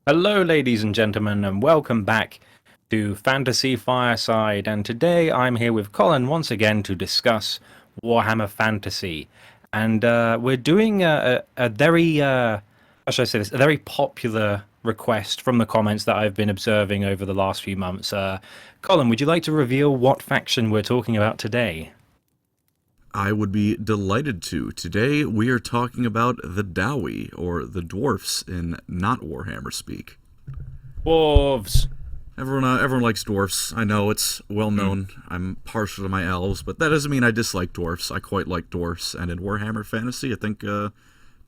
Hello, ladies and gentlemen, and welcome back to Fantasy Fireside. And today I'm here with Colin once again to discuss Warhammer Fantasy. And we're doing a very, how should I say this, a very popular request from the comments that I've been observing over the last few months. Colin, would you like to reveal what faction we're talking about today? I would be delighted to. Today we are talking about the Dowie, or the Dwarfs in not Warhammer speak. Dwarves! Everyone likes dwarfs. I know it's well Hmm. known. I'm partial to my elves, but that doesn't mean I dislike dwarfs. I quite like dwarfs, and in Warhammer Fantasy, I think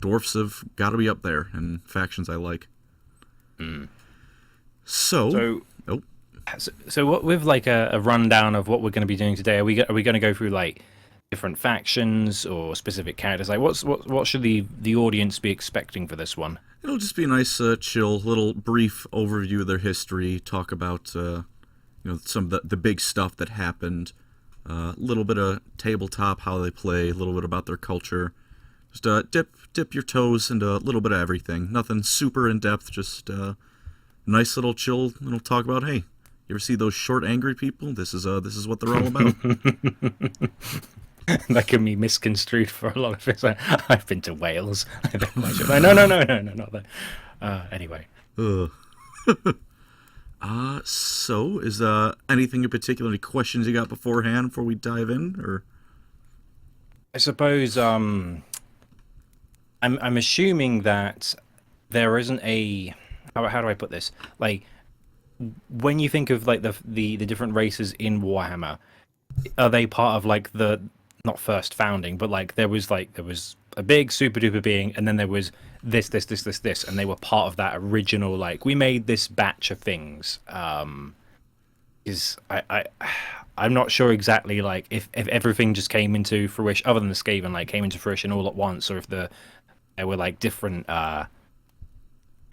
dwarfs have got to be up there in factions I like. Hmm. So, So, oh, so what with like a rundown of what we're going to be doing today? Are we going to go through like different factions or specific characters? Like, what should the audience be expecting for this one? it'll just be a nice, chill, little brief overview of their history. Talk about some of the big stuff that happened. A little bit of tabletop, how they play, a little bit about their culture. Just dip your toes into a little bit of everything. Nothing super in depth. Just nice little chill little talk about. Hey, you ever see those short angry people? This is what they're all about. That can be misconstrued for a lot of things. I've been to Wales. I don't quite sure. No, not that. Anyway, Ugh. So is anything in particular? Any questions you got beforehand before we dive in, or I suppose I'm assuming that there isn't a how do I put this? Like when you think of like the different races in Warhammer, are they part of like the not first founding, but like there was a big super duper being, and then there was this, and they were part of that original like we made this batch of things. Is I'm not sure exactly like if everything just came into fruition, other than the Skaven, like came into fruition all at once, or if there were like different.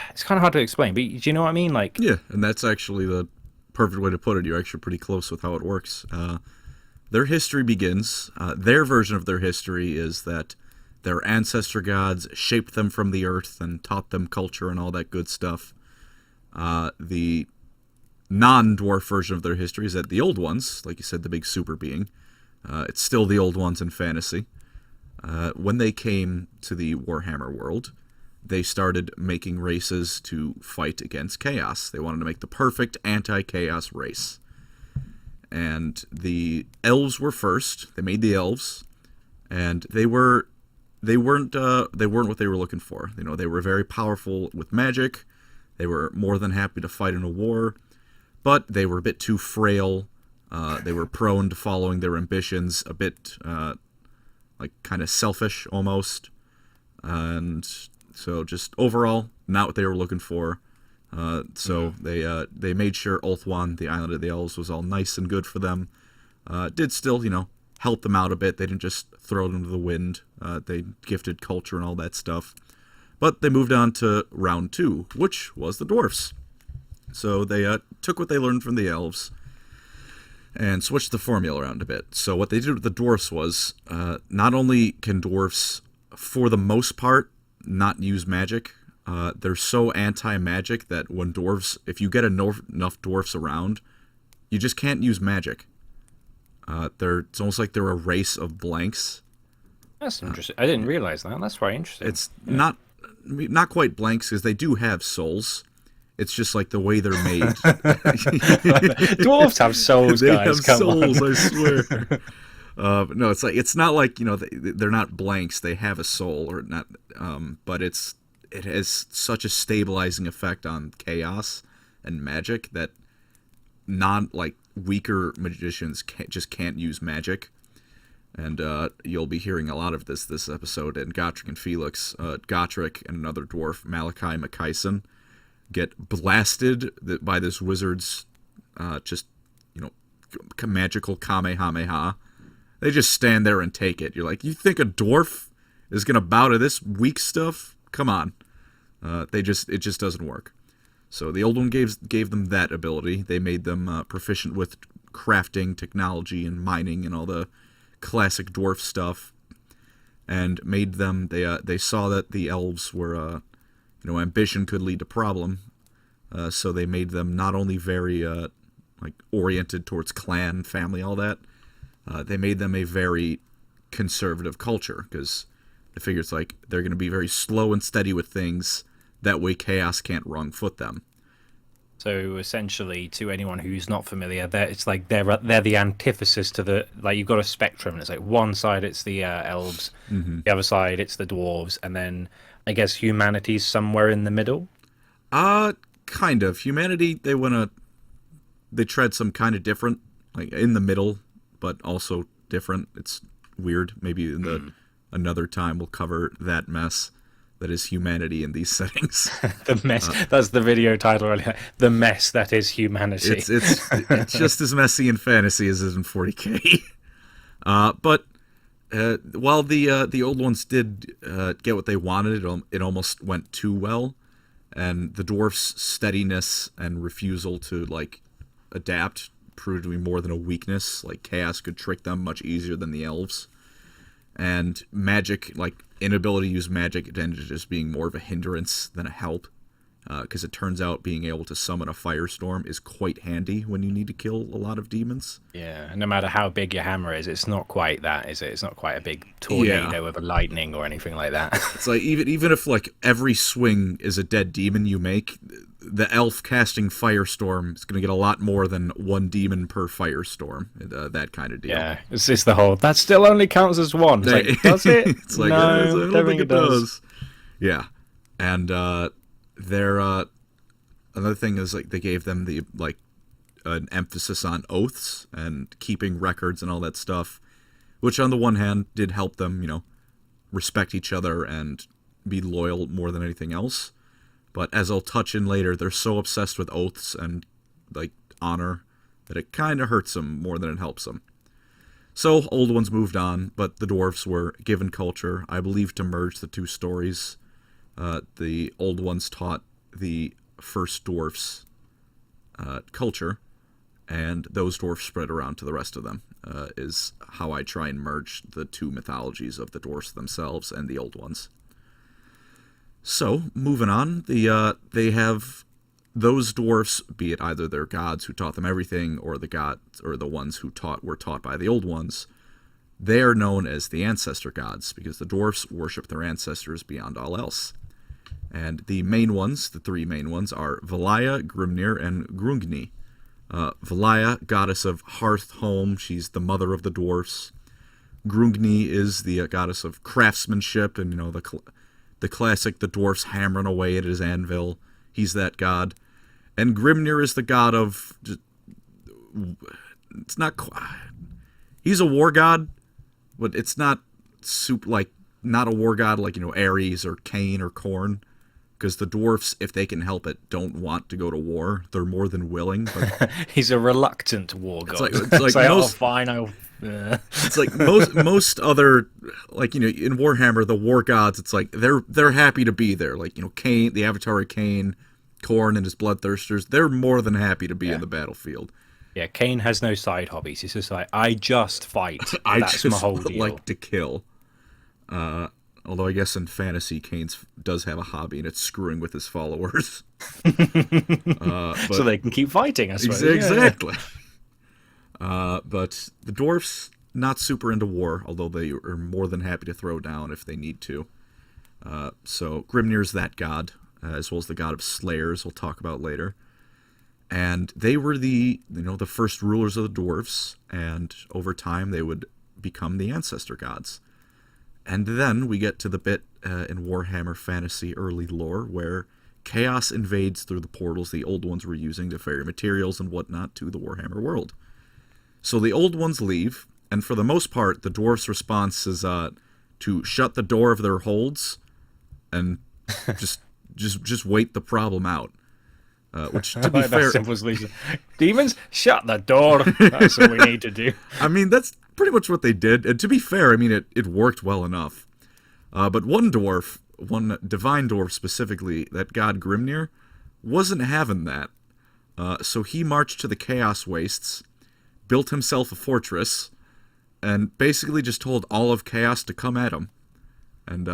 It's kind of hard to explain, but do you know what I mean? Like, yeah? And that's actually the perfect way to put it. You're actually pretty close with how it works. Their history begins. Their version of their history is that their ancestor gods shaped them from the earth and taught them culture and all that good stuff. The non-dwarf version of their history is that the old ones, like you said, the big super being, it's still the old ones in fantasy. When they came to the Warhammer world, they started making races to fight against chaos. They wanted to make the perfect anti-chaos race. And the elves were first. They made the elves, and they weren't what they were looking for. You know, they were very powerful with magic. They were more than happy to fight in a war, but they were a bit too frail. They were prone to following their ambitions, a bit like kind of selfish almost, and so just overall not what they were looking for. So they made sure Ulthuan, the island of the elves, was all nice and good for them. Did still, help them out a bit. They didn't just throw them to the wind. They gifted culture and all that stuff. But they moved on to round two, which was the dwarfs. So they took what they learned from the elves and switched the formula around a bit. So what they did with the dwarfs was not only can dwarfs, for the most part, not use magic. They're so anti-magic that when dwarves, if you get enough dwarfs around, you just can't use magic. It's almost like they're a race of blanks. that's interesting. I didn't realize that. That's very interesting. It's not quite blanks because they do have souls. It's just like the way they're made. Dwarves have souls, They guys. have Come souls, on. I swear. But no, it's not like they're not blanks. They have a soul or not, but it has such a stabilizing effect on chaos and magic that non like weaker magicians just can't use magic. And you'll be hearing a lot of this episode. And Gotrek and Felix, Gotrek and another dwarf, Malachi McKyson, get blasted by this wizard's just you know magical kamehameha. They just stand there and take it. You're like, you think a dwarf is gonna bow to this weak stuff? Come on. It just doesn't work. So the old one gave them that ability. They made them proficient with crafting, technology, and mining, and all the classic dwarf stuff, and made them. They saw that the elves were, ambition could lead to problem, So they made them not only very like oriented towards clan, family, all that. They made them a very conservative culture because they figure it's like they're going to be very slow and steady with things. That way, chaos can't wrong foot them. So essentially, to anyone who's not familiar, it's like they're the antithesis to the, like, you've got a spectrum, and it's like one side it's the elves, the other side it's the dwarves, and then I guess humanity's somewhere in the middle. Kind of. Humanity, they tread some kind of different, like in the middle, but also different. It's weird. Maybe another time we'll cover that mess that is humanity in these settings. The mess. That's the video title. Really. The mess that is humanity. It's just as messy in fantasy as it is in 40K. But while the old ones did get what they wanted, it almost went too well, and the dwarfs' steadiness and refusal to like adapt proved to be more than a weakness. Like chaos could trick them much easier than the elves, and magic, like inability to use magic, it ended up just being more of a hindrance than a help. Because it turns out being able to summon a firestorm is quite handy when you need to kill a lot of demons. Yeah, no matter how big your hammer is, it's not quite that, is it? It's not quite a big tornado with a lightning or anything like that. It's like even if like every swing is a dead demon you make, the elf casting firestorm is going to get a lot more than one demon per firestorm. That kind of deal. Yeah, it's just the whole, that still only counts as one. It's like, does it? It's like, no, I don't think it does. Yeah, and another thing is like they gave them the like an emphasis on oaths and keeping records and all that stuff, which on the one hand did help them, respect each other and be loyal more than anything else. But as I'll touch in later, they're so obsessed with oaths and like honor that it kind of hurts them more than it helps them. So old ones moved on, but the dwarves were given culture, I believe, to merge the two stories. The old ones taught the first dwarfs culture, and those dwarfs spread around to the rest of them, is how I try and merge the two mythologies of the dwarfs themselves and the old ones. So, moving on, they have those dwarfs, be it either their gods who taught them everything, or the gods, or the ones who were taught by the old ones. They are known as the ancestor gods, because the dwarfs worship their ancestors beyond all else. And the main ones, the three main ones, are Valaya, Grimnir, and Grungni. Valaya, goddess of hearth, home, she's the mother of the dwarfs. Grungni is the goddess of craftsmanship, and the classic, the dwarfs hammering away at his anvil. He's that god. And Grimnir is the god of, it's not, he's a war god, but it's not not a war god like, Ares or Cain or Khorne. Because the dwarfs, if they can help it, don't want to go to war. They're more than willing. But he's a reluctant war god. It's like most, fine. It's like most other, like, in Warhammer, the war gods, it's like they're happy to be there. Like, Cain, the avatar of Cain, Khorne and his bloodthirsters, they're more than happy to be in the battlefield. Yeah, Cain has no side hobbies. He's just like, I just fight. That's I my whole just deal. like to kill. Although I guess in fantasy, Cain does have a hobby, and it's screwing with his followers. So they can keep fighting, I suppose. Exactly. But the dwarfs, not super into war, although they are more than happy to throw down if they need to. So Grimnir's that god, as well as the god of slayers, we'll talk about later. And they were the first rulers of the dwarfs, and over time they would become the ancestor gods. And then we get to the bit in Warhammer Fantasy early lore where chaos invades through the portals the old ones were using to ferry materials and whatnot to the Warhammer world. So the old ones leave, and for the most part, the dwarfs' response is to shut the door of their holds and just wait the problem out. Which, to be fair, simple solution. Demons, shut the door. That's what we need to do. I mean, that's pretty much what they did. And to be fair, I mean, it worked well enough. But one divine dwarf specifically, that god Grimnir, wasn't having that. So he marched to the Chaos Wastes, built himself a fortress, and basically just told all of Chaos to come at him. And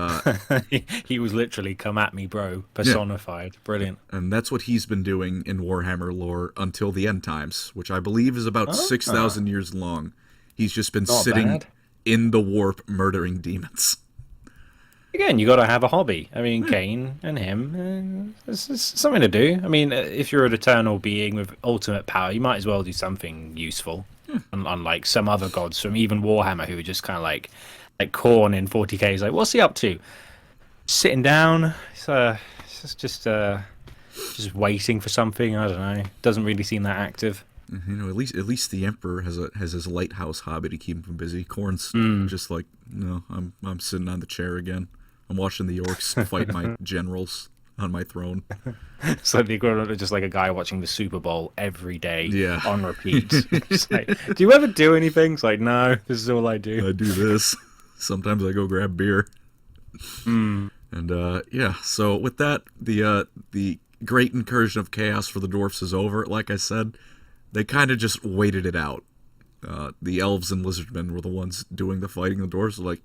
He was literally come at me, bro, yeah, personified. Brilliant. and that's what he's been doing in Warhammer lore until the end times, which I believe is about Ah, 6,000 years long. He's just been not sitting bad. in the warp murdering demons. Again, you got to have a hobby. I mean, Yeah, Kane and him, it's something to do. I mean, if you're an eternal being with ultimate power, you might as well do something useful. Unlike some other gods from even Warhammer, who are just kind of like Korn in 40k. Is like, what's he up to? Sitting down. It's just waiting for something. I don't know. Doesn't really seem that active. at least the Emperor has his lighthouse hobby to keep him busy. Corn's Mm. just like, no, I'm sitting on the chair again. I'm watching the orcs fight my generals on my throne. So the equivalent of just like a guy watching the Super Bowl every day Yeah, on repeat. Just like, do you ever do anything? It's like, no, this is all I do. I do this. Sometimes I go grab beer. Mm. And yeah, so with that, the great incursion of chaos for the dwarfs is over. Like I said, they kind of just waited it out. The elves and lizardmen were the ones doing the fighting. The dwarfs were like,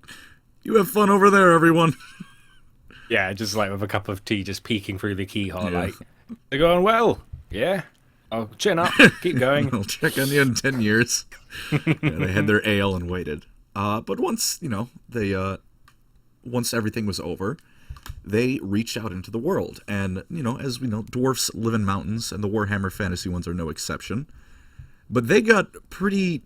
"You have fun over there, everyone." Yeah, just like with a cup of tea, just peeking through the keyhole, Yeah, like they're going well. Yeah, oh, chin up, keep going. I'll check on you in 10 years. Yeah, they had their ale and waited. But once they once everything was over, they reached out into the world, and as we know, dwarfs live in mountains, and the Warhammer Fantasy ones are no exception. But they got pretty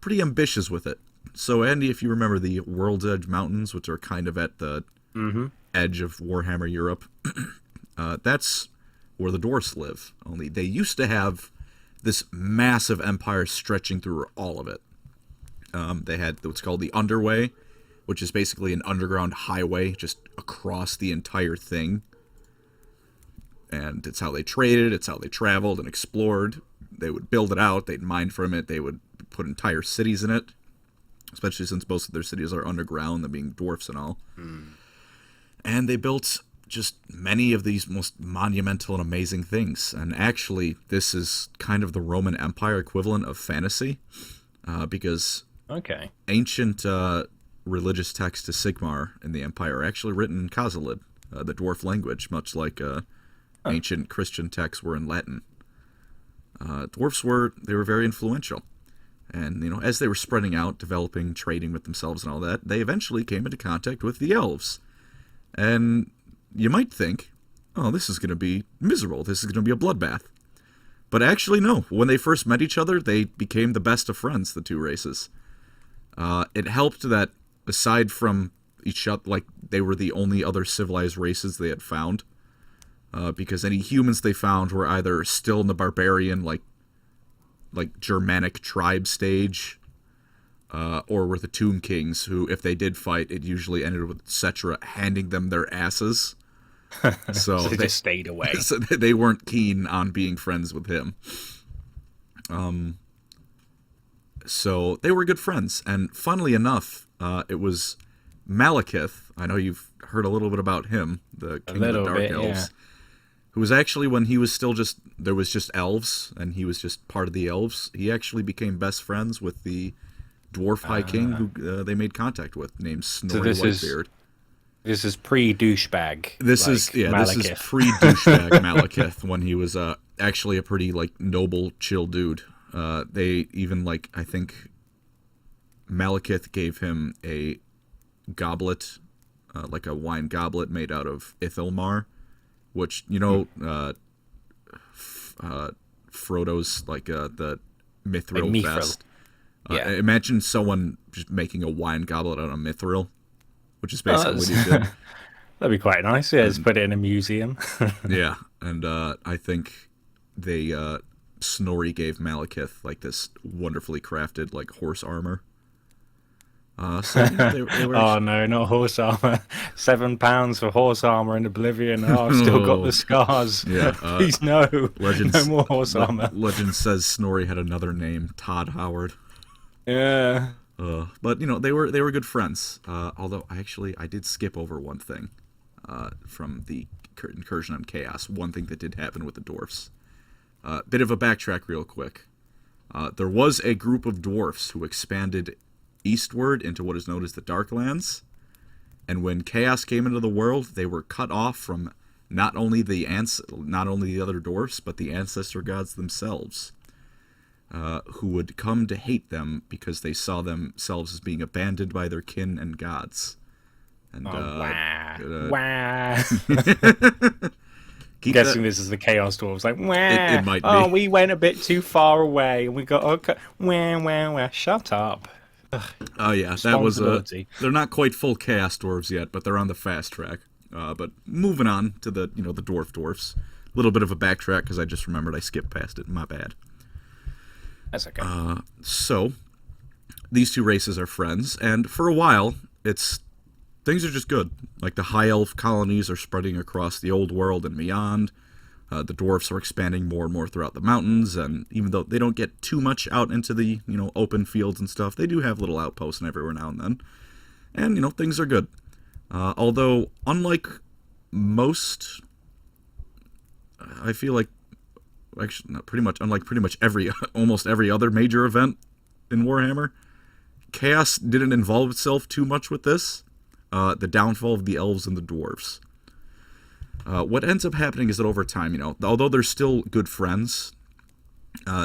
ambitious with it. So Andy, if you remember the World's Edge Mountains, which are kind of at the Hmm. edge of Warhammer Europe, that's where the dwarfs live. Only they used to have this massive empire stretching through all of it. They had what's called the Underway, which is basically an underground highway just across the entire thing. And it's how they traded, it's how they traveled and explored. They would build it out, they'd mine from it, they would put entire cities in it, especially since most of their cities are underground, them being dwarfs and all. And they built just many of these most monumental and amazing things. And actually, this is kind of the Roman Empire equivalent of fantasy, because Okay. ancient religious texts to Sigmar in the Empire are actually written in Khazalid, the dwarf language, much like Huh. ancient Christian texts were in Latin. Dwarfs were very influential, and as they were spreading out, developing, trading with themselves and all that, they eventually came into contact with the elves. And you might think, oh, this is going to be miserable. This is going to be a bloodbath. But actually, no. When they first met each other, they became the best of friends, the two races. It helped that aside from each other, like they were the only other civilized races they had found. Because any humans they found were either still in the barbarian, like Germanic tribe stage, or were the Tomb Kings, who, if they did fight, it usually ended with Cetra handing them their asses. So So they just stayed away. so they weren't keen on being friends with him. So they were good friends, and funnily enough, it was Malekith. I know you've heard a little bit about him, the A king of the little Dark bit, Elves, yeah. who was actually, when he was still just, there was just elves, and he was just part of the elves, he actually became best friends with the dwarf high king who they made contact with, named So Snorri Whitebeard. this is pre douchebag, This is like this is Malekith. pre douchebag Malekith, when he was actually a pretty like noble, chill dude. They even, like, I think Malekith gave him a goblet, like a wine goblet made out of Ithilmar, which Frodo's like the Like mithril Mithril. vest. Yeah. Imagine someone just making a wine goblet out of mithril, which is Oh, basically what he did. that'd be quite nice. Yeah, just And put it in a museum. yeah, and I think they Snorri gave Malekith like this wonderfully crafted like horse armor. So they were Oh actually, no, not horse armor. £7 for horse armor in Oblivion. Oh, I've still got the scars. yeah. Please no, no Legends more horse armor. Legend says Snorri had another name, Todd Howard. Yeah. But they were good friends. Although I did skip over one thing from the incursion on chaos. One thing that did happen with the dwarfs. Bit of a backtrack real quick. There was a group of dwarfs who expanded eastward into what is known as the Darklands, And when chaos came into the world, they were cut off from not only the other dwarfs, but the ancestor gods themselves, who would come to hate them because they saw themselves as being abandoned by their kin and gods. And Wah. keep Guessing that, this is the Chaos Dwarves. Like, wah. it might Oh, be. we went a bit too far away, and we got okay. Wah, wah, wah. Shut up. Oh yeah, that was they're not quite full chaos dwarves yet, but they're on the fast track. But moving on to the the dwarfs. A little bit of a backtrack because I just remembered I skipped past it. My bad. That's okay. So these two races are friends, and for a while things are just good. Like the high elf colonies are spreading across the old world and beyond. The dwarfs are expanding more and more throughout the mountains, and even though they don't get too much out into the open fields and stuff, they do have little outposts and everywhere now and then. And things are good. Although unlike most, I feel like actually not pretty much unlike pretty much almost every other major event in Warhammer, chaos didn't involve itself too much with this. The downfall of the elves and the dwarves. What ends up happening is that over time, although they're still good friends,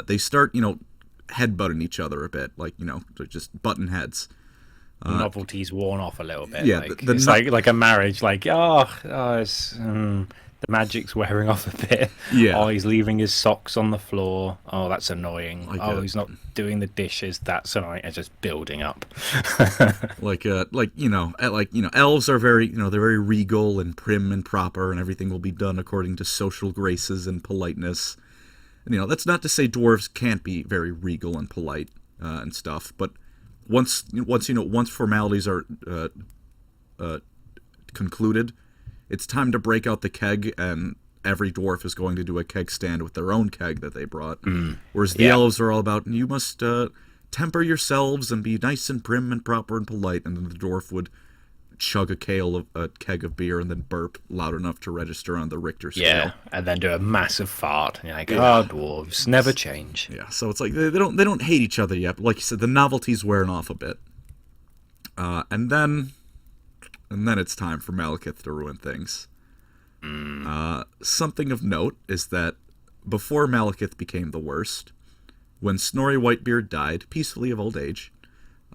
they start, headbutting each other a bit, like, they're just button heads. Novelty's worn off a little bit. Yeah, like, it's like a marriage. Like, the magic's wearing off a bit. Yeah. Oh, he's leaving his socks on the floor. Oh, that's annoying. Like he's not doing the dishes. That's annoying. It's just building up. Elves are very, they're very regal and prim and proper, and everything will be done according to social graces and politeness. And, that's not to say dwarves can't be very regal and polite and stuff, but once formalities are concluded, it's time to break out the keg, and every dwarf is going to do a keg stand with their own keg that they brought. Whereas the elves are all about, you must temper yourselves and be nice and prim and proper and polite. And then the dwarf would chug a keg of beer and then burp loud enough to register on the Richter scale. Yeah, and then do a massive fart. And you're like, dwarves never change. Yeah, so it's like they don't hate each other yet. But like you said, the novelty's wearing off a bit. And then it's time for Malekith to ruin things. Something of note is that before Malekith became the worst, when Snorri Whitebeard died peacefully of old age,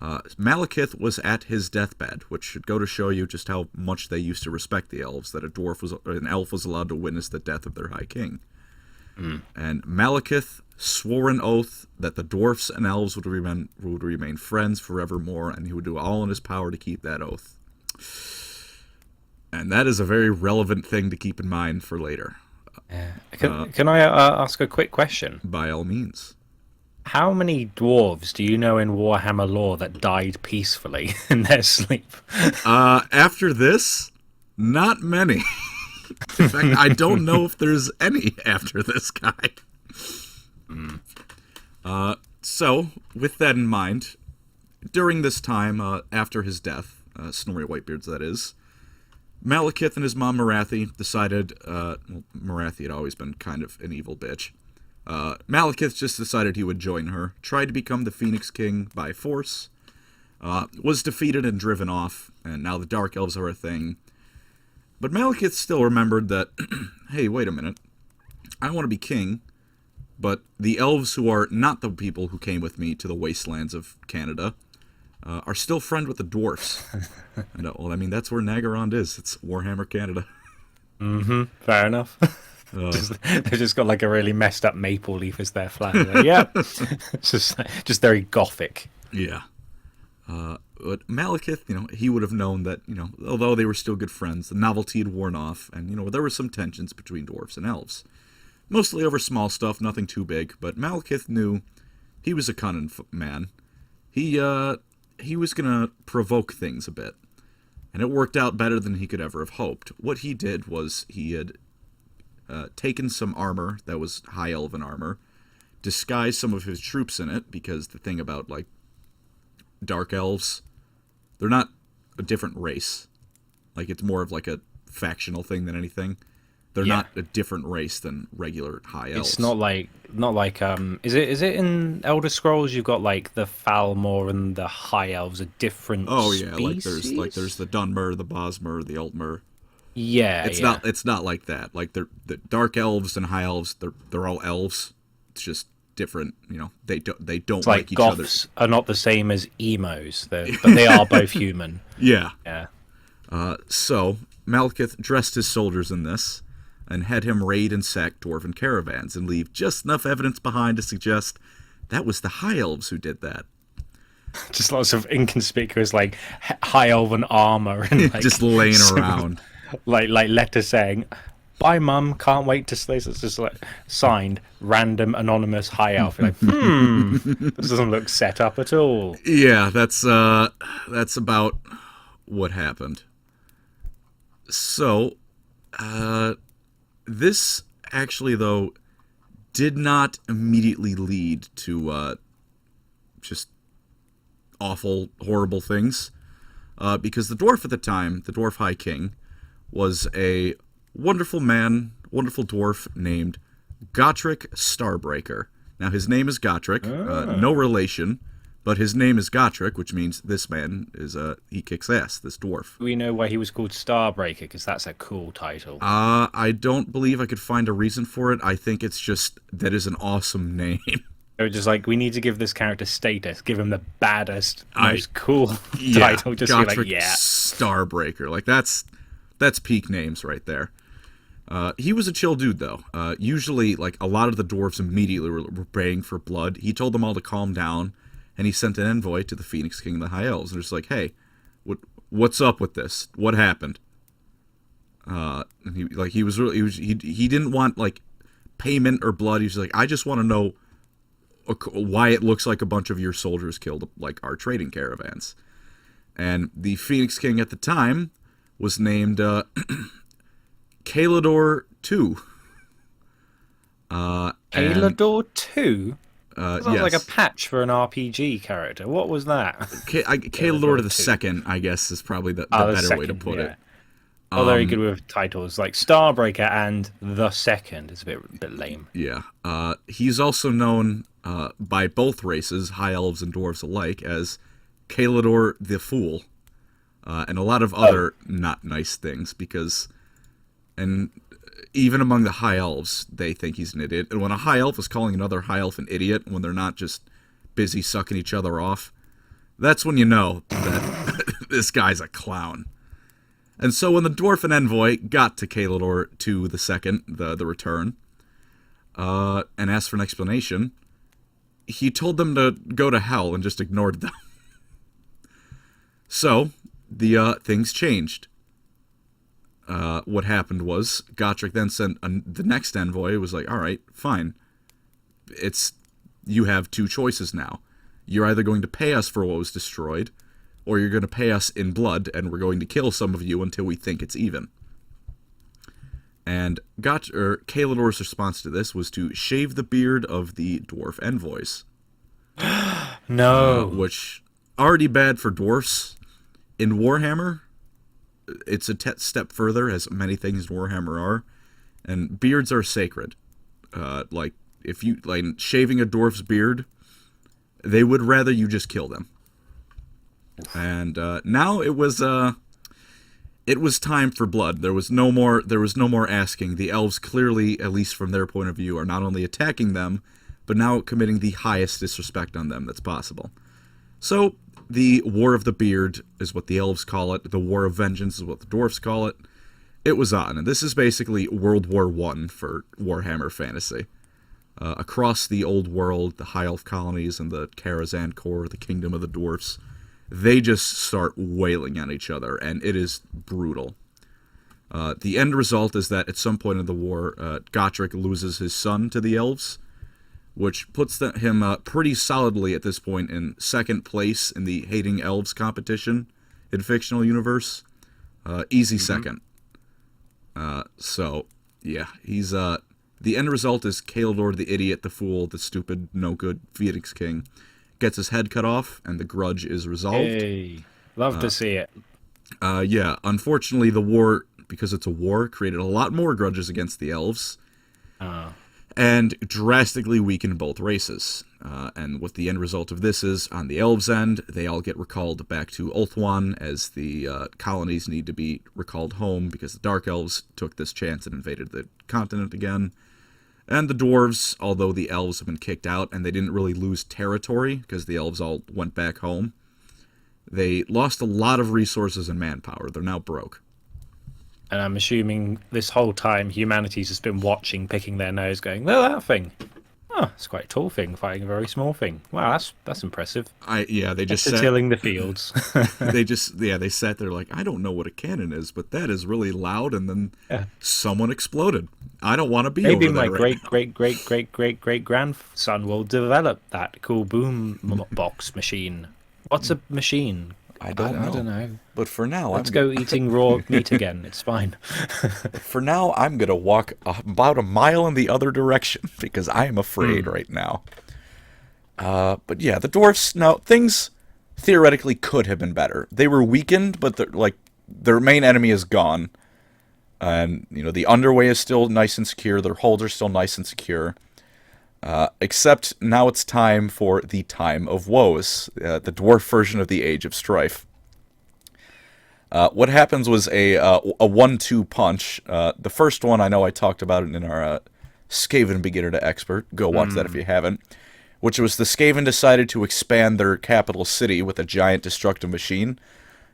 Malekith was at his deathbed, which should go to show you just how much they used to respect the elves, that an elf was allowed to witness the death of their high king. And Malekith swore an oath that the dwarfs and elves would remain friends forevermore, and he would do all in his power to keep that oath. And that is a very relevant thing to keep in mind for later. Can I ask a quick question? By all means. How many dwarves do you know in Warhammer lore that died peacefully in their sleep? After this, not many. In fact, I don't know if there's any after this guy. So, with that in mind, during this time, after his death, Snorri Whitebeard's that is, Malekith and his mom Marathi decided, Marathi had always been kind of an evil bitch. Malekith just decided he would join her, tried to become the Phoenix King by force, was defeated and driven off, and now the Dark Elves are a thing. But Malekith still remembered that, hey, wait a minute, I want to be king, but the elves who are not the people who came with me to the wastelands of Canada are still friend with the dwarfs. And, that's where Nagarond is. It's Warhammer Canada. Fair enough. They've just got like a really messed up maple leaf as their flag. Like, yeah, it's just very gothic. Yeah. But Malekith, he would have known that, although they were still good friends, the novelty had worn off, and, there were some tensions between dwarfs and elves. Mostly over small stuff, nothing too big, but Malekith knew he was a cunning man. He was going to provoke things a bit, and it worked out better than he could ever have hoped. What he did was he had taken some armor that was high elven armor, disguised some of his troops in it, because the thing about, like, dark elves, they're not a different race. Like, it's more of like a factional thing than anything. They're not a different race than regular high elves. It's not like not like is it in Elder Scrolls you've got like the Falmor and the High Elves are different Oh yeah, there's species? the Dunmer, the Bosmer, the Altmer. Yeah, yeah. It's not like that. Like the dark elves and high elves, they're all elves. It's just different. You know, they don't It's like like each other. goths are not the same as emos, but they are both human. Yeah. Yeah. So Malekith dressed his soldiers in this and had him raid and sack dwarven caravans and leave just enough evidence behind to suggest that was the high elves who did that. Just lots of inconspicuous like high elven armor and like Just laying some, around. like letters saying, "Bye, mum. Can't wait to slay." It's just like signed, random anonymous high elf. You're like, this doesn't look set up at all. Yeah, that's about what happened. So, this actually though did not immediately lead to just awful, horrible things, because the dwarf at the time, the dwarf High King, was a wonderful man, wonderful dwarf named Gotrek Starbreaker. Now his name is Gotrek, no relation, but his name is Gotrek, which means this man is he kicks ass. This dwarf. We know why he was called Starbreaker because that's a cool title. I don't believe I could find a reason for it. I think it's just that is an awesome name. They're just like, we need to give this character status, give him the baddest, most cool title. Just Gotrek be like, yeah, Starbreaker. Like that's peak names right there. He was a chill dude though. Usually, like a lot of the dwarves immediately were praying for blood. He told them all to calm down, and he sent an envoy to the Phoenix King and the High Elves, and just like, hey, what's up with this? What happened? And he didn't want like payment or blood. He was like, I just want to know why it looks like a bunch of your soldiers killed like our trading caravans. And the Phoenix King at the time was named Kalidor II. Kalidor 2? Sounds Yes. like a patch for an RPG character. What was that? Kalidor II, I guess, is probably the better way to put it. Oh, very good with titles like Starbreaker and the Second. It's a bit lame. Yeah. He's also known by both races, high elves and dwarves alike, as Kalidor the Fool, and a lot of other not nice things, because, and even among the high elves, they think he's an idiot. And when a high elf is calling another high elf an idiot, when they're not just busy sucking each other off, that's when you know that this guy's a clown. And so when the dwarfen envoy got to Kalidor II the Second, the return, and asked for an explanation, he told them to go to hell and just ignored them. So the things changed. What happened was Gotrek then sent the next envoy. Was like, all right, fine. You have two choices now. You're either going to pay us for what was destroyed, or you're going to pay us in blood, and we're going to kill some of you until we think it's even. And Kalidor's response to this was to shave the beard of the dwarf envoys. No. Which, already bad for dwarfs. In Warhammer, it's a step further, as many things in Warhammer are, and beards are sacred. Like, if you, like, shaving a dwarf's beard, they would rather you just kill them. And now it was time for blood. There was no more asking. The elves clearly, at least from their point of view, are not only attacking them, but now committing the highest disrespect on them that's possible. So the War of the Beard is what the elves call it. The War of Vengeance is what the dwarfs call it. It was on, and this is basically World War I for Warhammer Fantasy. Across the old world, the High Elf colonies and the Karazhan Corps, the Kingdom of the Dwarfs, they just start wailing on each other, and it is brutal. The end result is that at some point in the war, Gotrek loses his son to the elves, which puts him pretty solidly at this point in second place in the Hating Elves competition in fictional universe. Easy second. So, yeah, he's... the end result is Kalidor, the idiot, the fool, the stupid, no-good Phoenix King, gets his head cut off, and the grudge is resolved. Hey, love to see it. Yeah, unfortunately, the war, because it's a war, created a lot more grudges against the elves. and drastically weakened both races. And what the end result of this is, on the elves' end, they all get recalled back to Ulthuan as the colonies need to be recalled home because the Dark Elves took this chance and invaded the continent again. And the dwarves, although the elves have been kicked out and they didn't really lose territory because the elves all went back home, they lost a lot of resources and manpower. They're now broke. And I'm assuming this whole time humanity's just been watching, picking their nose, going, "Oh, that thing. Oh, it's quite a tall thing fighting a very small thing. Wow, that's impressive." They just tilling the fields. they sat there like, I don't know what a cannon is, but that is really loud, and then someone exploded. I don't want to be Maybe over there. Maybe my great grandson will develop that cool boom box machine. What's a machine? I don't know. But for now, let's go eating raw meat again. It's fine. For now, I'm going to walk about a mile in the other direction because I am afraid right now. But yeah, the dwarfs, now, things theoretically could have been better. They were weakened, but their main enemy is gone. And, the underway is still nice and secure. Their holds are still nice and secure. Except now it's time for the Time of Woes, the dwarf version of the Age of Strife. What happens was a 1-2 punch. The first one, I know I talked about it in our Skaven Beginner to Expert. Go watch that if you haven't. Which was the Skaven decided to expand their capital city with a giant destructive machine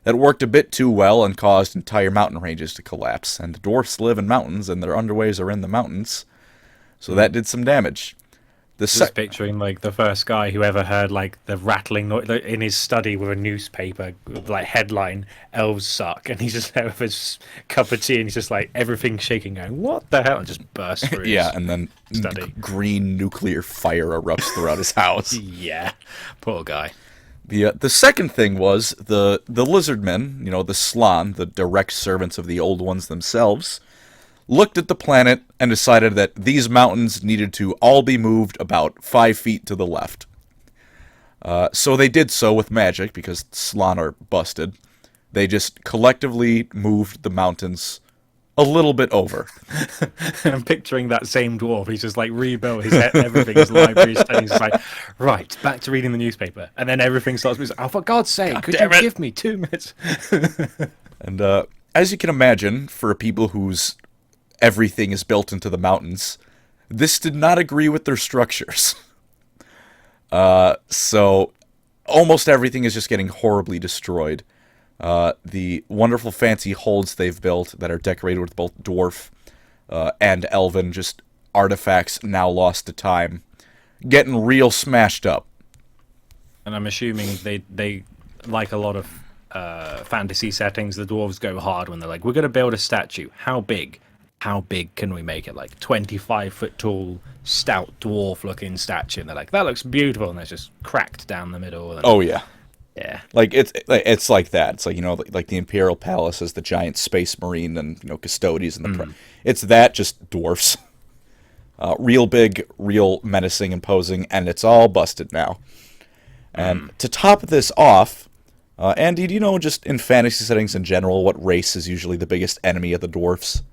that worked a bit too well and caused entire mountain ranges to collapse. And the dwarfs live in mountains, and their underways are in the mountains. So that did some damage. Just picturing the first guy who ever heard the rattling noise in his study with a newspaper headline "Elves suck," and he's just there with his cup of tea and he's just everything shaking, going, "What the hell?" and just bursts through. And then green nuclear fire erupts throughout his house. Yeah, poor guy. The second thing was the lizardmen, the Slan, the direct servants of the Old Ones themselves, looked at the planet and decided that these mountains needed to all be moved about 5 feet to the left. So they did so with magic, because Slan are busted. They just collectively moved the mountains a little bit over. I'm picturing that same dwarf. He's just rebuilt everything, his library, and he's right, back to reading the newspaper. And then everything starts moving. Oh, for God's sake, could you give me 2 minutes? And as you can imagine, for people whose everything is built into the mountains, this did not agree with their structures. So almost everything is just getting horribly destroyed. The wonderful fancy holds they've built that are decorated with both dwarf and elven just artifacts now lost to time, getting real smashed up. And I'm assuming they like a lot of fantasy settings, the dwarves go hard when they're we're going to build a statue. How big? How big can we make it? 25-foot tall, stout dwarf-looking statue. And they're that looks beautiful, and it's just cracked down the middle. And, oh yeah. Yeah. It's like that. It's the Imperial Palace is the giant space marine and custodies and it's that, just dwarfs. Real big, real menacing, imposing, and it's all busted now. And to top this off, Andy, do you know, just in fantasy settings in general, what race is usually the biggest enemy of the dwarfs?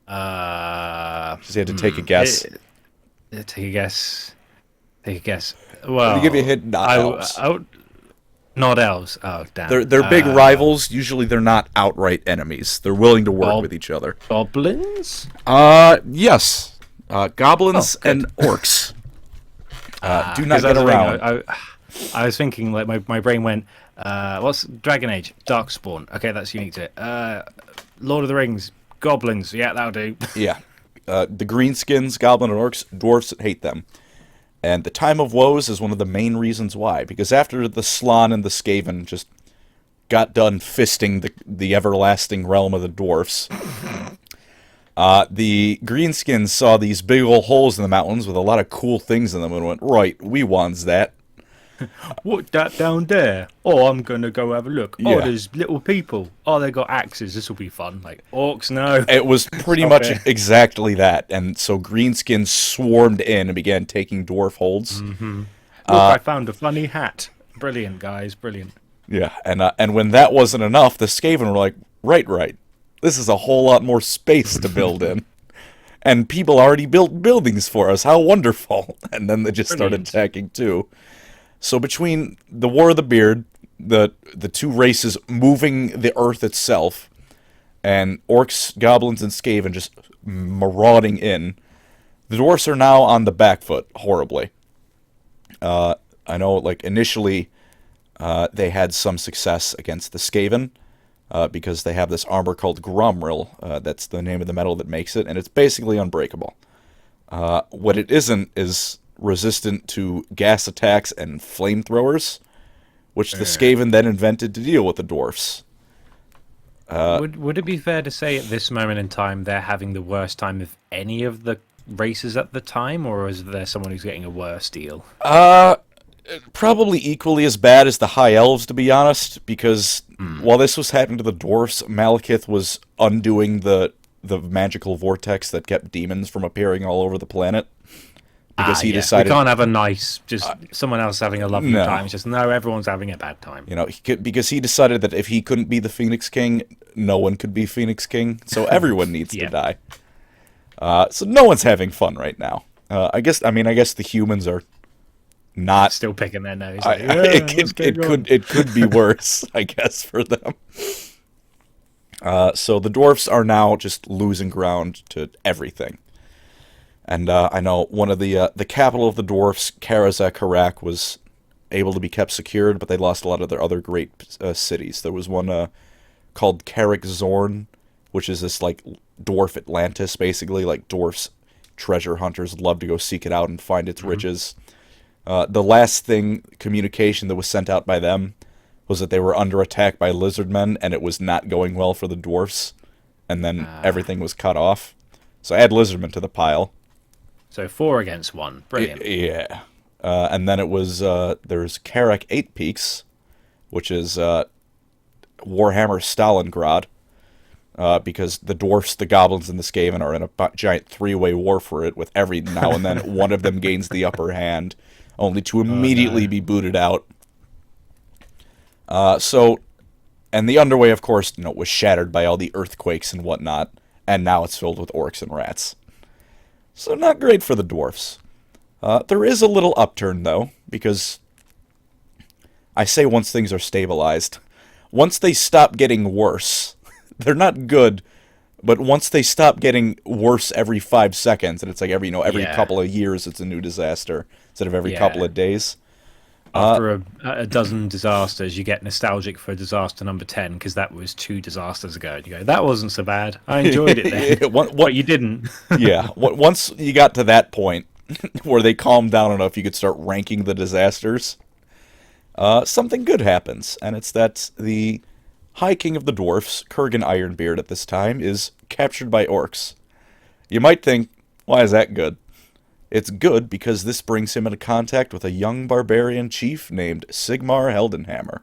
Just you had to take a guess. Take a guess. Well, let me give you a hint. Not elves. Not elves. Oh, damn. They're big rivals. Usually, they're not outright enemies. They're willing to work with each other. Goblins? Yes. Goblins and orcs. Do not get around. I was thinking, my brain went, what's Dragon Age? Darkspawn. Okay, that's unique to it. Lord of the Rings. Goblins, yeah, that'll do. Yeah. The greenskins, goblin and orcs, dwarfs hate them. And the Time of Woes is one of the main reasons why. Because after the Slan and the Skaven just got done fisting the everlasting realm of the dwarfs, the greenskins saw these big old holes in the mountains with a lot of cool things in them and went, right, we wants that. What that down there? Oh, I'm gonna go have a look. Yeah. Oh, there's little people. Oh, they got axes. This will be fun. Orcs, no. It was pretty much exactly that. And so greenskins swarmed in and began taking dwarf holds. Mm-hmm. Look, I found a funny hat. Brilliant, guys, brilliant. Yeah, and when that wasn't enough, the Skaven were like, right. This is a whole lot more space to build in. And people already built buildings for us. How wonderful. And then they just started Brilliant. attacking too. So between the War of the Beard, the two races moving the earth itself, and orcs, goblins, and Skaven just marauding in, the dwarfs are now on the back foot horribly. I know, like, initially they had some success against the Skaven, because they have this armor called Gromril. That's the name of the metal that makes it, and it's basically unbreakable. What it isn't is resistant to gas attacks and flamethrowers, which the Skaven then invented to deal with the dwarfs. Would it be fair to say at this moment in time they're having the worst time of any of the races at the time, or is there someone who's getting a worse deal? Probably equally as bad as the High Elves, to be honest, because while this was happening to the dwarfs, Malekith was undoing the magical vortex that kept demons from appearing all over the planet. Because he decided... We can't have a nice, just someone else having a lovely no. time. It's just, no, everyone's having a bad time. You know, because he decided that if he couldn't be the Phoenix King, no one could be Phoenix King, so everyone needs to die. So no one's having fun right now. I guess the humans are not... Still picking their nose. It could be worse, I guess, for them. So the dwarfs are now just losing ground to everything. And I know one of the capital of the dwarfs, Karazak Harak, was able to be kept secured, but they lost a lot of their other great cities. There was one called Carrick Zorn, which is this like dwarf Atlantis, basically. Like dwarfs, treasure hunters love to go seek it out and find its riches. The last communication that was sent out by them was that they were under attack by lizardmen, and it was not going well for the dwarfs. And then everything was cut off. So add lizardmen to the pile. So 4 against 1. Brilliant. Yeah. And then it was, there's Karak 8 Peaks, which is Warhammer Stalingrad, because the dwarfs, the goblins, and the Skaven are in a giant 3-way war for it, with every now and then one of them gains the upper hand, only to immediately be booted out. And the Underway, of course, was shattered by all the earthquakes and whatnot, and now it's filled with orcs and rats. So not great for the dwarfs. There is a little upturn, though, because I say once things are stabilized. Once they stop getting worse, they're not good, but once they stop getting worse every 5 seconds, and it's like every couple of years it's a new disaster, instead of every couple of days. After a dozen disasters, you get nostalgic for disaster number 10, because that was 2 disasters ago. And you go, that wasn't so bad. I enjoyed it then. But you didn't. Yeah. Once you got to that point where they calmed down enough, you could start ranking the disasters. Something good happens, and it's that the High King of the Dwarfs, Kurgan Ironbeard at this time, is captured by orcs. You might think, why is that good? It's good because this brings him into contact with a young barbarian chief named Sigmar Heldenhammer,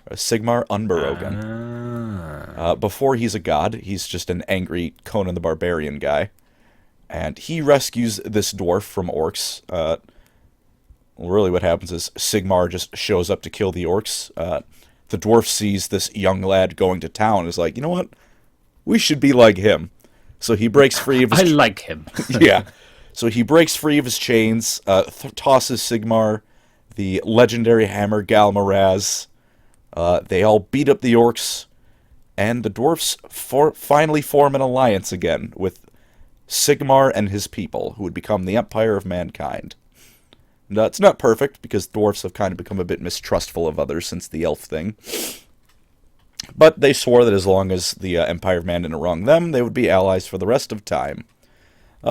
or Sigmar Unberogen. Before he's a god, he's just an angry Conan the Barbarian guy. And he rescues this dwarf from orcs. Really what happens is Sigmar just shows up to kill the orcs. The dwarf sees this young lad going to town and is like, you know what? We should be like him. So he breaks free of his... I like him. Yeah. So he breaks free of his chains, tosses Sigmar, the legendary hammer Galmaraz. They all beat up the orcs, and the dwarfs finally form an alliance again with Sigmar and his people, who would become the Empire of Mankind. And, it's not perfect, because dwarfs have kind of become a bit mistrustful of others since the elf thing. But they swore that as long as the Empire of Man didn't wrong them, they would be allies for the rest of time.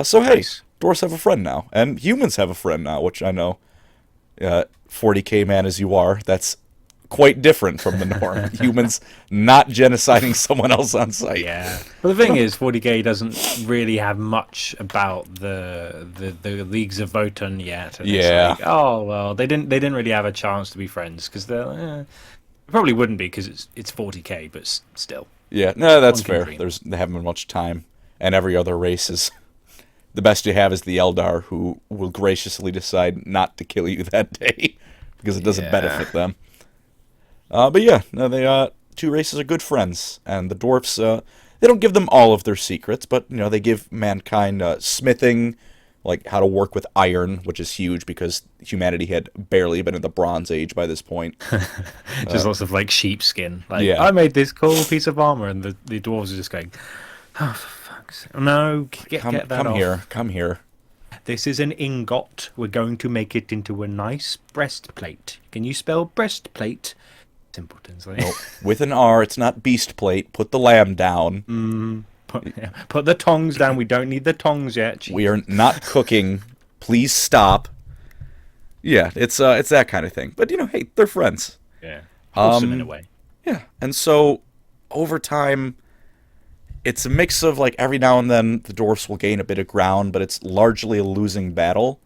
So hey, dwarves have a friend now, and humans have a friend now, which I know, 40k man as you are, that's quite different from the norm. Humans not genociding someone else on sight. Yeah. But the thing is, 40k doesn't really have much about the Leagues of Votan yet. And yeah. It's like, oh well, they didn't really have a chance to be friends, because they probably wouldn't be, because it's 40k, but still. Yeah, no, that's fair. They haven't been much time, and every other race is... The best you have is the Eldar, who will graciously decide not to kill you that day, because it doesn't benefit them. But yeah, no, they 2 races are good friends, and the dwarfs, They don't give them all of their secrets, but they give mankind smithing, like how to work with iron, which is huge because humanity had barely been in the Bronze Age by this point. Just lots of like sheepskin. Like, Yeah. I made this cool piece of armor, and the dwarves are just going, "Oh, for fuck's sake. No, get that Come off. here, come here. This is an ingot. We're going to make it into a nice breastplate. Can you spell breastplate? Simpletons. Like. Nope. With an R, it's not beast plate. Put the lamb down. Put the tongs down. We don't need the tongs yet. We are not cooking. Please stop. Yeah, it's that kind of thing. But hey, they're friends. Yeah, wholesome in a way. Yeah, and so over time, it's a mix of like every now and then the dwarfs will gain a bit of ground, but it's largely a losing battle.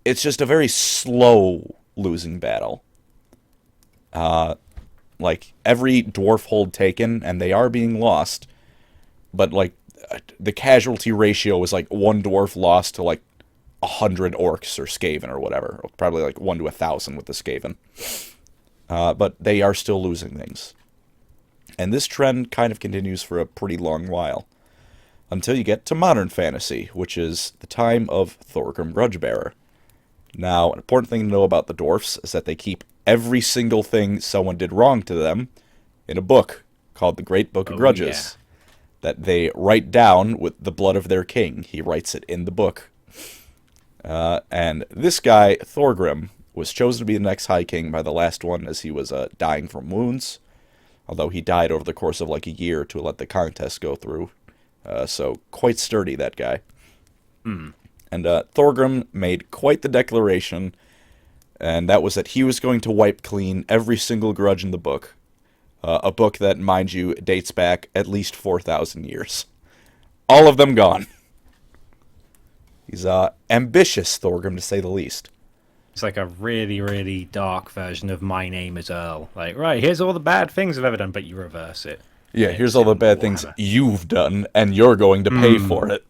It's just a very slow losing battle. Like every dwarf hold taken, and they are being lost, but like the casualty ratio is like one dwarf lost to like 100 orcs or Skaven or whatever. Probably like 1 to 1,000 with the Skaven. But they are still losing things. And this trend kind of continues for a pretty long while. Until you get to modern fantasy, which is the time of Thorgrim Grudgebearer. Now, an important thing to know about the dwarfs is that they keep every single thing someone did wrong to them in a book called the Great Book of Grudges. That they write down with the blood of their king. He writes it in the book. And this guy, Thorgrim, was chosen to be the next High King by the last one as he was dying from wounds. Although he died over the course of like a year to let the contest go through. So quite sturdy, that guy. And Thorgrim made quite the declaration, and that was that he was going to wipe clean every single grudge in the book. A book that, mind you, dates back at least 4,000 years. All of them gone. He's ambitious, Thorgrim, to say the least. It's like a really, really dark version of My Name is Earl. Like, right, here's all the bad things I've ever done, but you reverse it. Yeah, here's all the bad things you've done, and you're going to pay for it.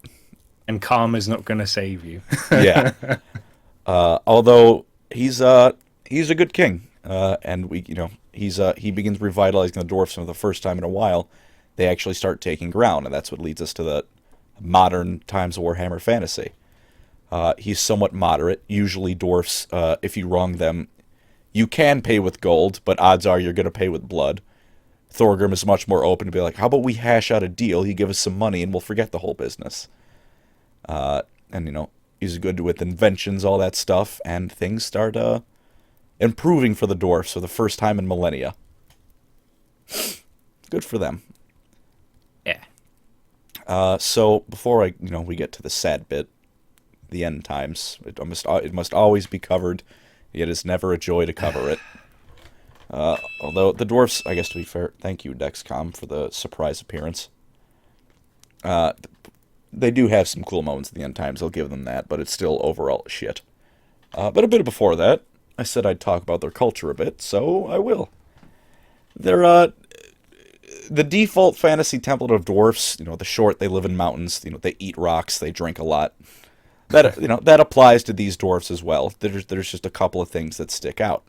And karma's not going to save you. Yeah. Although he's a good king, and he begins revitalizing the dwarfs for the first time in a while. They actually start taking ground, and that's what leads us to the modern times of Warhammer Fantasy. He's somewhat moderate. Usually dwarfs, if you wrong them, you can pay with gold, but odds are you're going to pay with blood. Thorgrim is much more open to be like, how about we hash out a deal, you give us some money, and we'll forget the whole business. And he's good with inventions, all that stuff, and things start improving for the dwarfs for the first time in millennia. Good for them. Yeah. So before we get to the sad bit, the end times, it must always be covered, yet it's never a joy to cover it. Although the dwarfs, I guess to be fair, thank you Dexcom for the surprise appearance. They do have some cool moments at the end times, I'll give them that, but it's still overall shit. But a bit before that, I said I'd talk about their culture a bit, so I will. They're the default fantasy template of dwarfs, the short, they live in mountains, they eat rocks, they drink a lot. That applies to these dwarfs as well. There's just a couple of things that stick out.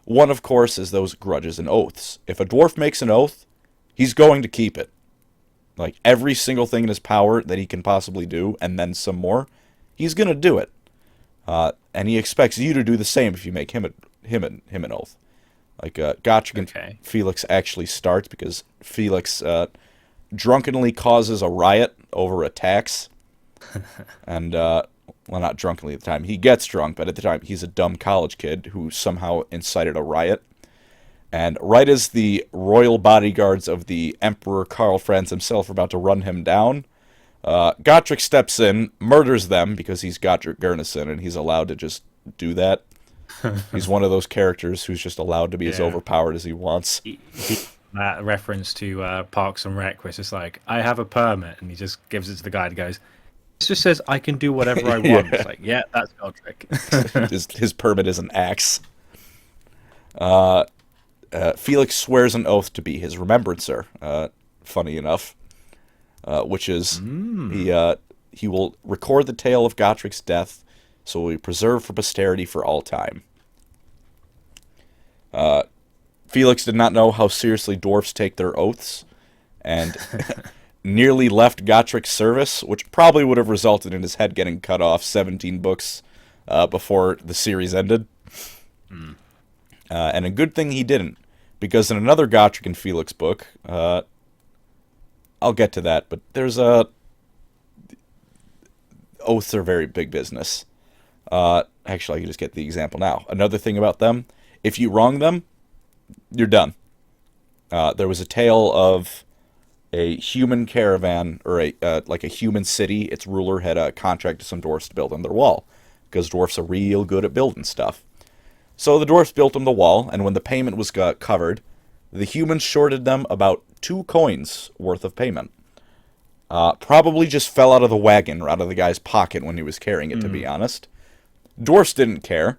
One, of course, is those grudges and oaths. If a dwarf makes an oath, he's going to keep it. Like, every single thing in his power that he can possibly do, and then some more, he's going to do it. And he expects you to do the same if you make him an oath. Like, Gotrek and Felix actually start because Felix drunkenly causes a riot over a tax. And, well, not drunkenly at the time. He gets drunk, but at the time he's a dumb college kid who somehow incited a riot. And right as the royal bodyguards of the Emperor Karl Franz himself are about to run him down, Gotrek steps in, murders them because he's Gotrek Gurnisson and he's allowed to just do that. He's one of those characters who's just allowed to be as overpowered as he wants. That reference to Parks and Rec, where it's just like, I have a permit, and he just gives it to the guy and goes, it just says I can do whatever I want. It's like, yeah, that's Gotrek. his permit is an axe. Felix swears an oath to be his Remembrancer, funny enough, which is he will record the tale of Gotrek's death, so it will be preserved for posterity for all time. Felix did not know how seriously dwarfs take their oaths, and nearly left Gottrik's service, which probably would have resulted in his head getting cut off 17 books before the series ended. And a good thing he didn't, because in another Gotrek and Felix book, I'll get to that, but there's oaths are very big business. Actually, I can just get the example now. Another thing about them, if you wrong them, you're done. There was a tale of a human caravan, or like a human city. Its ruler had a contract to some dwarfs to build on their wall, because dwarfs are real good at building stuff. So the dwarfs built them the wall, and when the payment was covered, the humans shorted them about 2 coins worth of payment. Probably just fell out of the wagon or out of the guy's pocket when he was carrying it, to be honest. Dwarfs didn't care,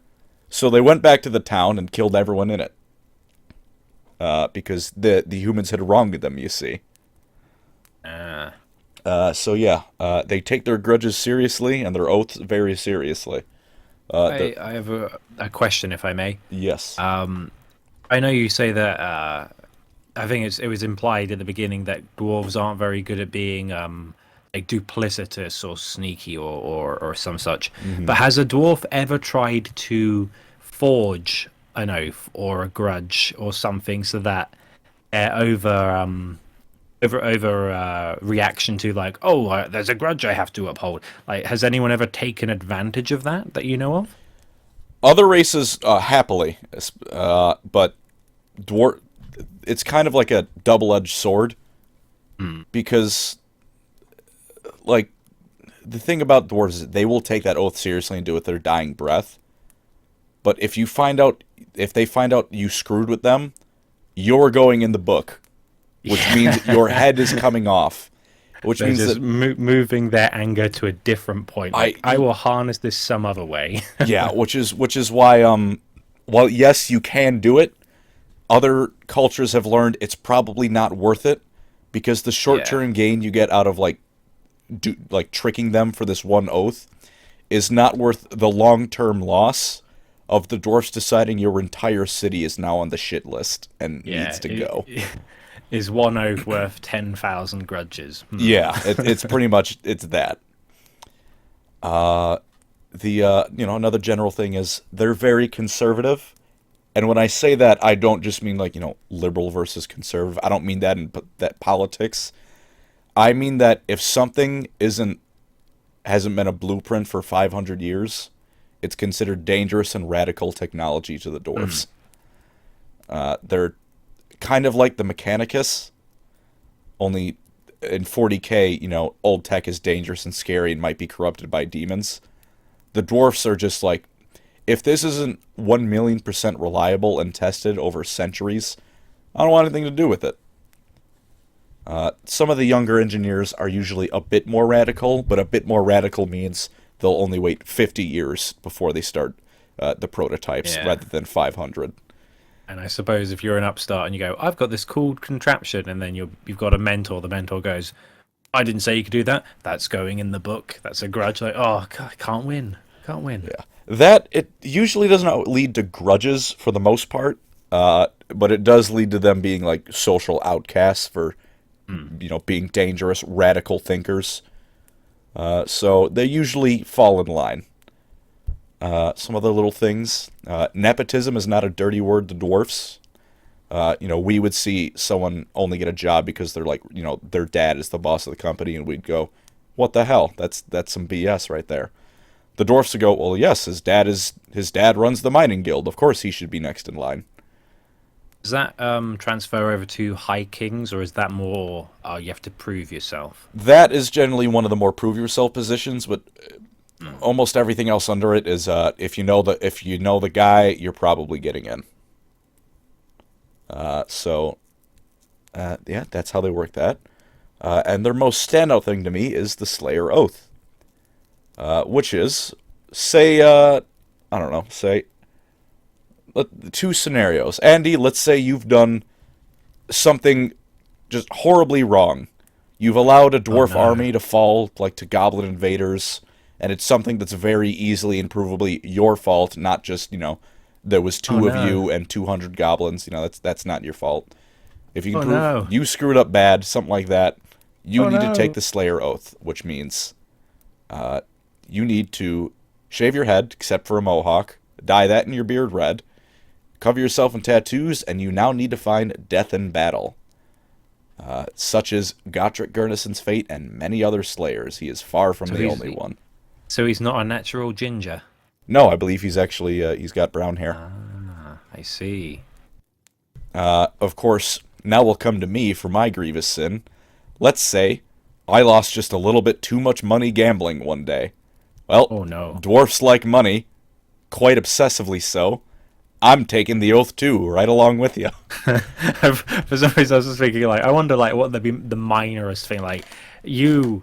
so they went back to the town and killed everyone in it. Because the humans had wronged them, you see. So yeah, they take their grudges seriously and their oaths very seriously. I have a question, if I may. Yes. I know you say that. I think it was implied at the beginning that dwarves aren't very good at being like duplicitous or sneaky or some such. But has a dwarf ever tried to forge an oath or a grudge or something so that over reaction to like, there's a grudge I have to uphold? Like, has anyone ever taken advantage of that you know of? Other races happily, but it's kind of like a double-edged sword, because like the thing about dwarves is they will take that oath seriously and do it with their dying breath. But if they find out you screwed with them, you're going in the book, which means your head is coming off. Which They're means just that moving their anger to a different point. Like, I will harness this some other way. yeah, which is why while yes, you can do it, other cultures have learned it's probably not worth it, because the short-term gain you get out of like tricking them for this one oath is not worth the long-term loss of the dwarfs deciding your entire city is now on the shit list and needs to go. Is one oath worth 10,000 grudges? Yeah, it's pretty much that. Another general thing is they're very conservative, and when I say that, I don't just mean like liberal versus conservative. I don't mean that in that politics. I mean that if something hasn't been a blueprint for 500 years, it's considered dangerous and radical technology to the dwarves. They're kind of like the Mechanicus, only in 40k, old tech is dangerous and scary and might be corrupted by demons. The dwarfs are just like, if this isn't 1,000,000% reliable and tested over centuries, I don't want anything to do with it. Some of the younger engineers are usually a bit more radical, but a bit more radical means they'll only wait 50 years before they start the prototypes rather than 500. And I suppose if you're an upstart and you go, I've got this cool contraption, and then you've got a mentor, the mentor goes, I didn't say you could do that. That's going in the book. That's a grudge. Like, oh, God, I can't win. Yeah. That, it usually doesn't lead to grudges for the most part, but it does lead to them being like social outcasts for, being dangerous, radical thinkers. So they usually fall in line. Some other little things. Nepotism is not a dirty word to dwarfs. We would see someone only get a job because they're like, their dad is the boss of the company, and we'd go, what the hell? That's some BS right there. The dwarfs would go, well, yes, his dad runs the mining guild. Of course he should be next in line. Does that transfer over to High Kings, or is that more you have to prove yourself? That is generally one of the more prove yourself positions, but almost everything else under it is if you know the guy, you're probably getting in. That's how they work that. And their most standout thing to me is the Slayer Oath, which is two scenarios. Andy, let's say you've done something just horribly wrong. You've allowed a dwarf army to fall to goblin invaders. And it's something that's very easily and provably your fault, not just, there was two of you and 200 goblins. That's not your fault. If you can prove you screwed up bad, something like that, You Oh need to take no. the Slayer Oath, which means you need to shave your head, except for a mohawk, dye that in your beard red, cover yourself in tattoos, and you now need to find death in battle. Such as Gotrek Gurnison's fate and many other slayers. He is far from So the only one. so he's not a natural ginger. No, I believe he's actually he's got brown hair. Ah, I see. Of course, now will come to me for my grievous sin. Let's say I lost just a little bit too much money gambling one day. Well, Oh no. dwarfs like money, quite obsessively so. I'm taking the oath too, right along with you. For some reason, I was just thinking, like, I wonder, like, what would be the minorest thing? Like, you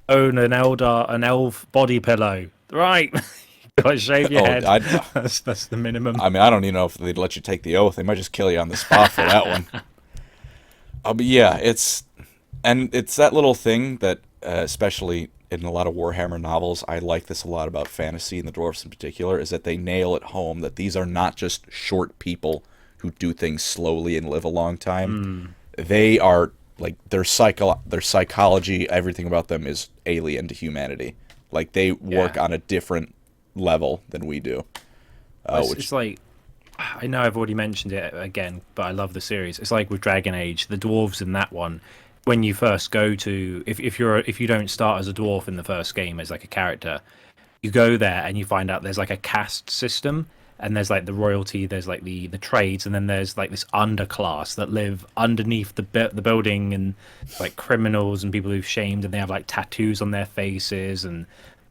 own an elf body pillow, right? Got to shave your Oh, head. I That's the minimum. mean, I don't even know if they'd let you take the oath. They might just kill you on the spot for that one. But yeah, it's that little thing that, especially in a lot of Warhammer novels, I like this a lot about fantasy and the dwarfs in particular, is that they nail it home that these are not just short people who do things slowly and live a long time. They are like their psychology, everything about them is alien to humanity. Like they work Yeah. on a different level than we do. It's like, I know I've already mentioned it again, but I love the series. It's like with Dragon Age, the dwarves in that one. When you first go to, if you don't start as a dwarf in the first game as like a character, you go there and you find out there's like a caste system, and there's like the royalty, there's like the trades, and then there's like this underclass that live underneath the building, and like criminals and people who've shamed, and they have like tattoos on their faces. And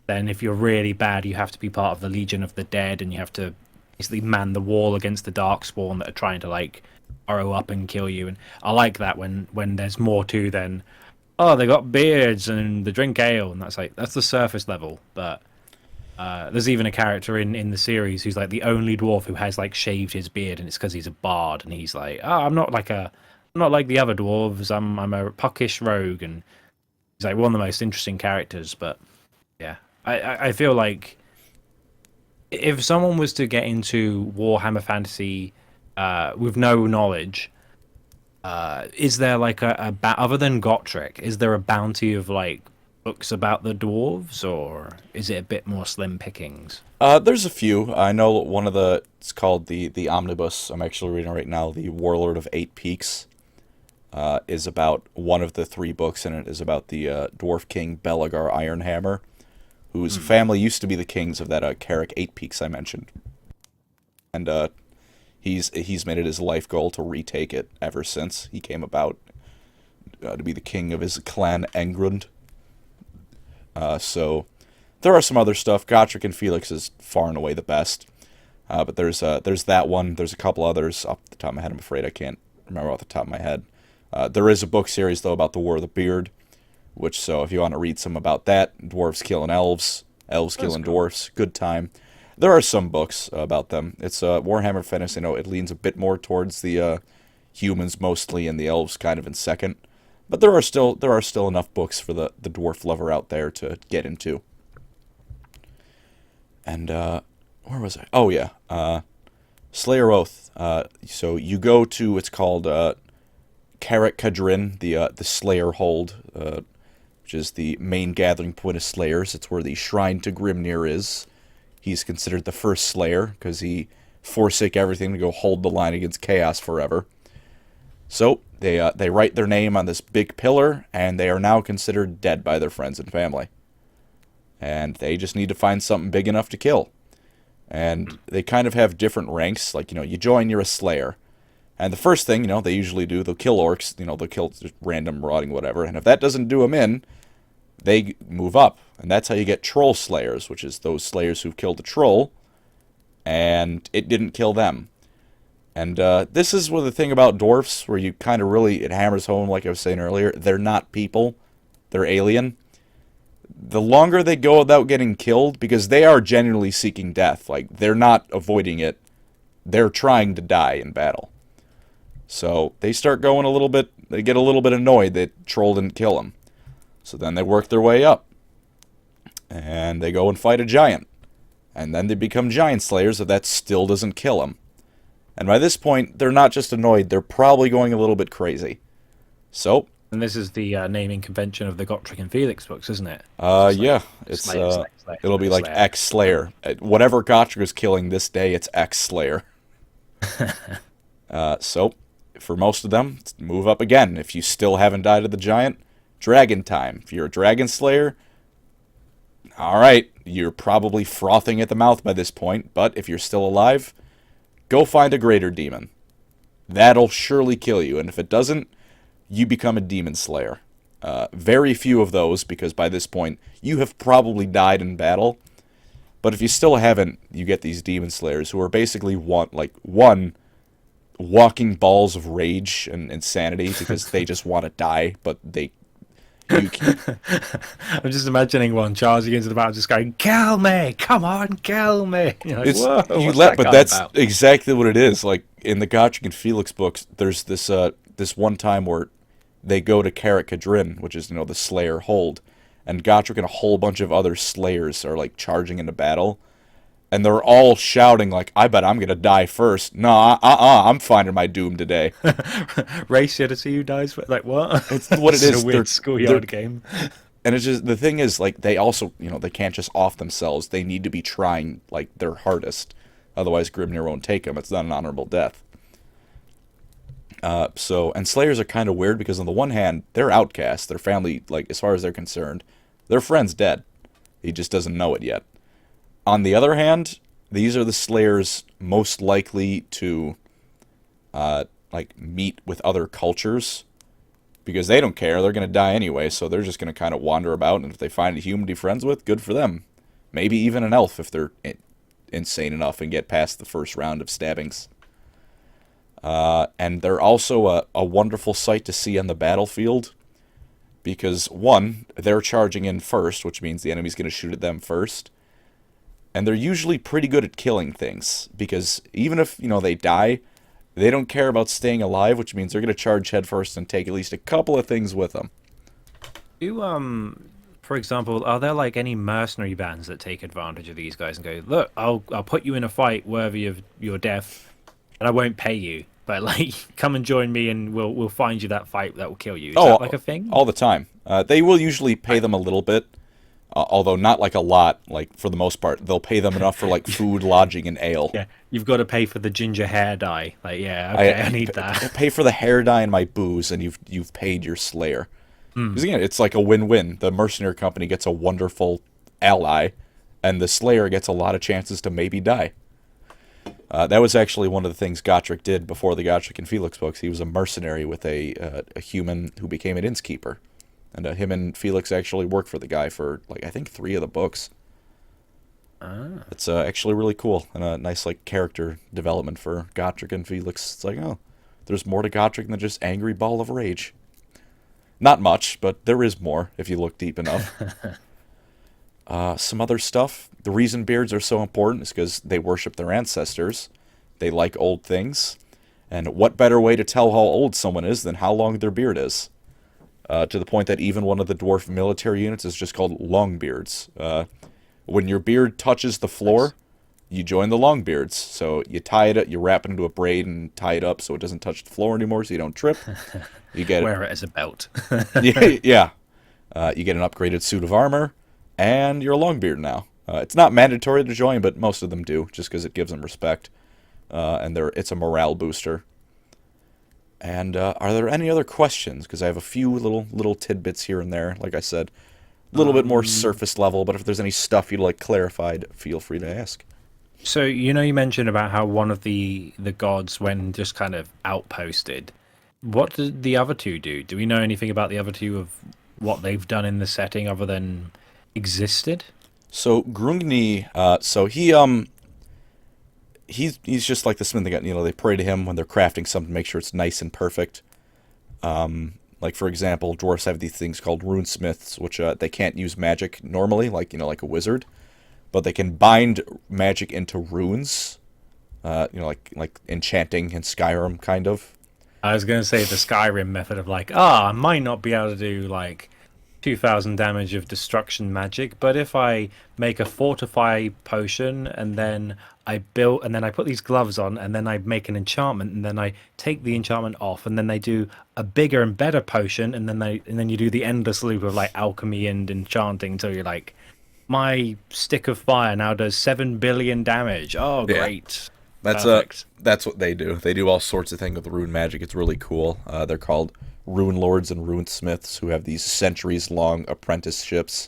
then if you're really bad, you have to be part of the Legion of the Dead, and you have to basically man the wall against the Darkspawn that are trying to like burrow up and kill you. And I like that when there's more to than, oh, they got beards and they drink ale, and that's the surface level. But there's even a character in the series who's like the only dwarf who has like shaved his beard, and it's because he's a bard, and he's like, oh, I'm not like the other dwarves. I'm a puckish rogue, and he's like one of the most interesting characters. But yeah, I feel like if someone was to get into Warhammer Fantasy with no knowledge, is there like other than Gotrek, is there a bounty of like books about the dwarves, or is it a bit more slim pickings? There's a few. I know one of it's called the Omnibus. I'm actually reading right now. The Warlord of Eight Peaks is about one of the three books, and it is about the dwarf king Belagar Ironhammer, whose family used to be the kings of that Carrick Eight Peaks I mentioned, and he's made it his life goal to retake it ever since he came about, to be the king of his clan Engrund. So there are some other stuff. Gotrek and Felix is far and away the best. But there's that one. There's a couple others off the top of my head. I'm afraid I can't remember off the top of my head. There is a book series, though, about the War of the Beard, so if you want to read some about that, dwarves killing elves, elves killing dwarfs, good time. There are some books about them. It's Warhammer Fantasy. It leans a bit more towards the humans mostly, and the elves kind of in second. But there are still enough books for the dwarf lover out there to get into. And where was I? Oh yeah, Slayer Oath. So you go to, it's called Carrick Cadrin, the Slayer Hold, which is the main gathering point of Slayers. It's where the Shrine to Grimnir is. He's considered the first Slayer because he forsake everything to go hold the line against Chaos forever. So they write their name on this big pillar, and they are now considered dead by their friends and family. And they just need to find something big enough to kill. And they kind of have different ranks. Like, you join, you're a Slayer. And the first thing, they usually do, they'll kill orcs. They'll kill just random marauding whatever. And if that doesn't do them in, they move up. And that's how you get Troll Slayers, which is those Slayers who've killed a troll, and it didn't kill them. And this is the thing about dwarfs, where you kind of really, it hammers home, like I was saying earlier, they're not people. They're alien. The longer they go without getting killed, because they are genuinely seeking death. Like, they're not avoiding it. They're trying to die in battle. So they start going they get a little bit annoyed that Troll didn't kill them. So then they work their way up. And they go and fight a giant. And then they become giant slayers if that still doesn't kill them. And by this point, they're not just annoyed, they're probably going a little bit crazy. So And this is the naming convention of the Gotrek and Felix books, isn't it? Just like Yeah, it's Slayer, Slayer, Slayer, it'll be like Slayer. X Slayer. Whatever Gotcha is killing this day, it's X Slayer. So for most of them, move up again. If you still haven't died to the giant, dragon time. If you're a dragon slayer, all right, you're probably frothing at the mouth by this point, but if you're still alive, go find a greater demon. That'll surely kill you, and if it doesn't, you become a demon slayer. Very few of those, because by this point, you have probably died in battle. But if you still haven't, you get these demon slayers who are basically one walking balls of rage and insanity because they just want to die, but you I'm just imagining one charging into the battle, just going, "Kill me! Come on, kill me!" You're like, "Whoa, what's that but guy that's about?" exactly what it is. Like in the Gotchic and Felix books, there's this one time where they go to Karak Kadrin, which is the Slayer hold, and Gotchic and a whole bunch of other Slayers are like charging into battle, and they're all shouting like, "I bet I'm gonna die first. No, I'm finding my doom today." Race here to see who dies. Like what? It's what it This is. a weird schoolyard game. And it's just the thing is like they also they can't just off themselves. They need to be trying like their hardest, otherwise Grimnir won't take them. It's not an honorable death. And Slayers are kind of weird because on the one hand they're outcasts. Their family, like as far as they're concerned, their friend's dead. He just doesn't know it yet. On the other hand, these are the Slayers most likely to like meet with other cultures because they don't care. They're going to die anyway, so they're just going to kind of wander about, and if they find a human to be friends with, good for them. Maybe even an elf if they're insane enough and get past the first round of stabbings. And they're also a wonderful sight to see on the battlefield because, one, they're charging in first, which means the enemy's going to shoot at them first. And they're usually pretty good at killing things because even if, they die, they don't care about staying alive, which means they're going to charge headfirst and take at least a couple of things with them. For example, are there like any mercenary bands that take advantage of these guys and go, "Look, I'll put you in a fight worthy of your death, and I won't pay you, but like come and join me, and we'll find you that fight that will kill you." Is that like a thing? All the time. They will usually pay them a little bit, although not like a lot. Like for the most part, they'll pay them enough for like food, lodging, and ale. Yeah, you've got to pay for the ginger hair dye. Like, yeah, okay, I need that. Pay for the hair dye and my booze, and you've paid your slayer. Because again, it's like a win-win. The mercenary company gets a wonderful ally, and the slayer gets a lot of chances to maybe die. That was actually one of the things Gotrek did before the Gotrek and Felix books. He was a mercenary with a human who became an innkeeper. And him and Felix actually worked for the guy for, like, I think 3 of the books. It's actually really cool and a nice, like, character development for Gotrek and Felix. It's like, oh, there's more to Gotrek than just angry ball of rage. Not much, but there is more if you look deep enough. Some other stuff. The reason beards are so important is because they worship their ancestors. They like old things. And what better way to tell how old someone is than how long their beard is? To the point that even one of the dwarf military units is just called longbeards. When your beard touches the floor, you join the longbeards. So you tie it up, you wrap it into a braid and tie it up so it doesn't touch the floor anymore so you don't trip. You get Wear it as a belt. yeah. You get an upgraded suit of armor, and you're a longbeard now. It's not mandatory to join, but most of them do, just because it gives them respect. And it's a morale booster. And are there any other questions? Because I have a few little tidbits here and there. Like I said, a little bit more surface level, but if there's any stuff you'd like clarified, feel free to ask. So, you mentioned about how one of the gods, when just kind of outposted, what did the other two do? Do we know anything about the other two of what they've done in the setting other than existed? So Grungni, he's just like the smith. They pray to him when they're crafting something, make sure it's nice and perfect. Like for example, dwarves have these things called runesmiths, which they can't use magic normally, like like a wizard, but they can bind magic into runes, like enchanting in Skyrim, kind of. I was going to say the Skyrim method of like, I might not be able to do like 2,000 damage of destruction magic, but if I make a fortify potion and then I put these gloves on and then I make an enchantment and then I take the enchantment off and then they do a bigger and better potion and then you do the endless loop of like alchemy and enchanting until you're like, my stick of fire now does 7 billion damage. Oh, Yeah. great. That's Perfect. that's what they do. They do all sorts of things with rune magic. It's really cool. They're called rune lords and rune smiths who have these centuries-long apprenticeships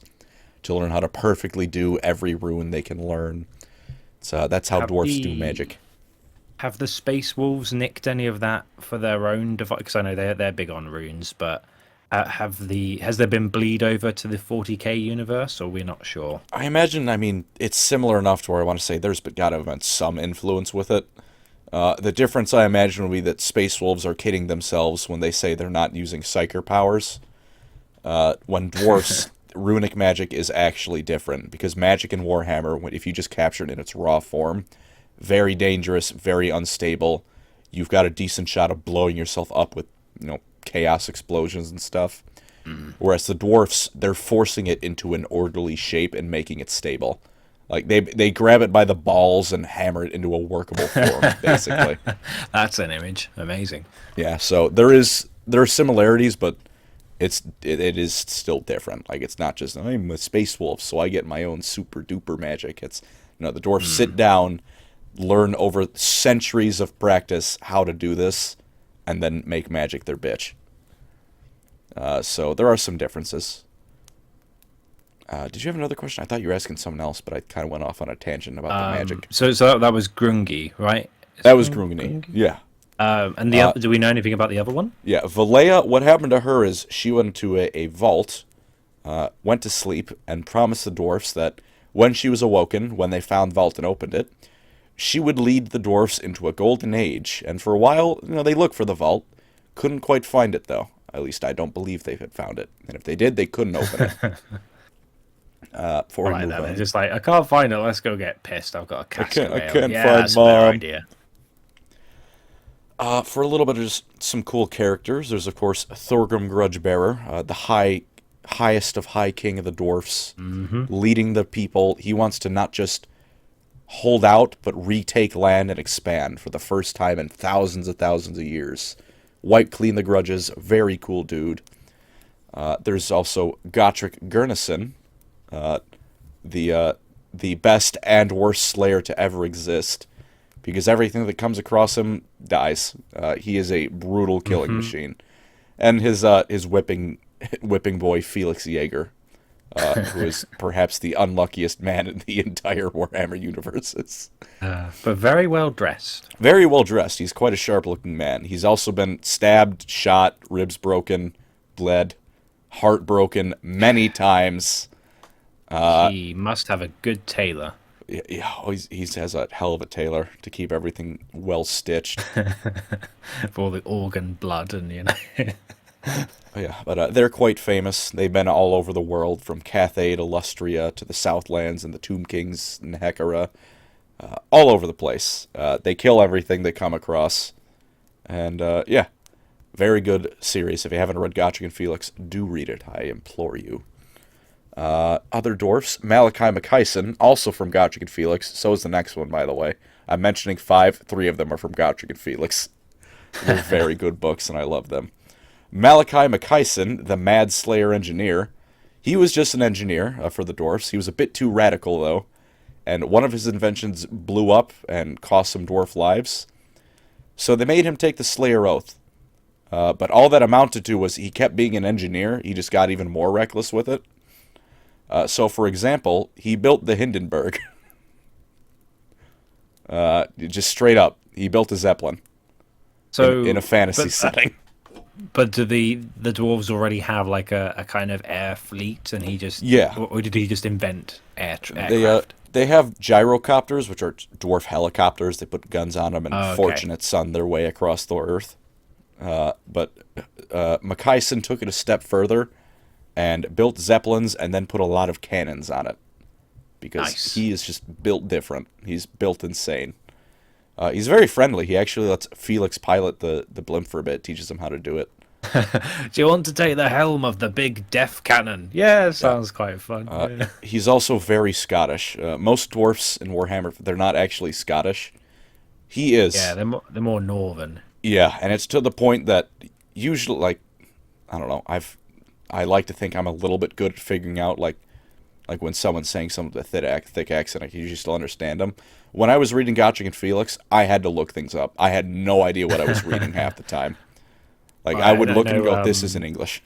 to learn how to perfectly do every rune they can learn. That's how Have dwarfs do the magic. have the Space Wolves nicked any of that for their own device? Because I know they're big on runes, but has there been bleed over to the 40k universe, or we're not sure? I imagine, I mean, it's similar enough to where I want to say there's got to have been some influence with it. The difference, I imagine, would be that Space Wolves are kidding themselves when they say they're not using Psyker powers. When dwarfs, runic magic is actually different, because magic in Warhammer, if you just capture it in its raw form, very dangerous, very unstable. You've got a decent shot of blowing yourself up with, chaos explosions and stuff. Whereas the dwarfs, they're forcing it into an orderly shape and making it stable. Like they grab it by the balls and hammer it into a workable form, basically. That's an image. Amazing. Yeah, so there are similarities, but it is still different. Like, it's not just I'm a space wolf, so I get my own super duper magic. It's the dwarfs sit down, learn over centuries of practice how to do this, and then make magic their bitch. So there are some differences. Did you have another question? I thought you were asking something else, but I kind of went off on a tangent about the magic. So that was Grungy, right? That was Grungni. Yeah. And the other, do we know anything about the other one? Yeah, Valea, what happened to her is she went into a vault, went to sleep, and promised the dwarfs that when she was awoken, when they found Vault and opened it, she would lead the dwarfs into a golden age. And for a while, they looked for the vault. Couldn't quite find it, though. At least I don't believe they had found it. And if they did, they couldn't open it. Right, then. Just like, I can't find it. Let's go get pissed. I've got a casket. I can't yeah, find that's a better Mom. idea. For a little bit of just some cool characters, there's, of course, Thorgrim Grudgebearer, the highest of High King of the Dwarfs, leading the people. He wants to not just hold out, but retake land and expand for the first time in thousands of years. Wipe clean the grudges, very cool dude. There's also Gotrek Gurnisson, the best and worst slayer to ever exist, because everything that comes across him dies. He is a brutal killing machine. And his whipping boy Felix Jaeger, who is perhaps the unluckiest man in the entire Warhammer universe. But very well dressed. Very well dressed. He's quite a sharp-looking man. He's also been stabbed, shot, ribs broken, bled, heart broken many times. He must have a good tailor. Yeah, he has a hell of a tailor to keep everything well stitched. For all the organ blood and Yeah, but they're quite famous. They've been all over the world, from Cathay to Lustria to the Southlands and the Tomb Kings and Hekara. All over the place. They kill everything they come across. And, yeah, very good series. If you haven't read Gotrek and Felix, do read it. I implore you. Other dwarfs, Malachi McKyson, also from Gotrek and Felix. So is the next one, by the way. I'm mentioning 5. 3 of them are from Gotrek and Felix. They're very good books, and I love them. Malachi McKyson, the Mad Slayer engineer. He was just an engineer for the dwarfs. He was a bit too radical, though. And one of his inventions blew up and cost some dwarf lives. So they made him take the Slayer Oath. But all that amounted to was he kept being an engineer. He just got even more reckless with it. So, for example, he built the Hindenburg. Just straight up. He built a Zeppelin. So in a fantasy setting. But do the dwarves already have like a kind of air fleet, and he just or did he just invent aircraft? They have gyrocopters, which are dwarf helicopters. They put guns on them and fortunate son their way across the earth. But McKyson took it a step further and built zeppelins and then put a lot of cannons on it, because he is just built different. He's built insane. He's very friendly. He actually lets Felix pilot the blimp for a bit, teaches him how to do it. Do you want to take the helm of the big death cannon? Yeah, Yeah. sounds quite fun. Yeah. He's also very Scottish. Most dwarfs in Warhammer, they're not actually Scottish. He Yeah, is. they're more northern. Yeah, and it's to the point that usually, like, I don't know, I like to think I'm a little bit good at figuring out, like when someone's saying something with a thick accent, I can usually still understand them. When I was reading Gotrek and Felix, I had to look things up. I had no idea what I was reading half the time. Like, I would look and go, this isn't English.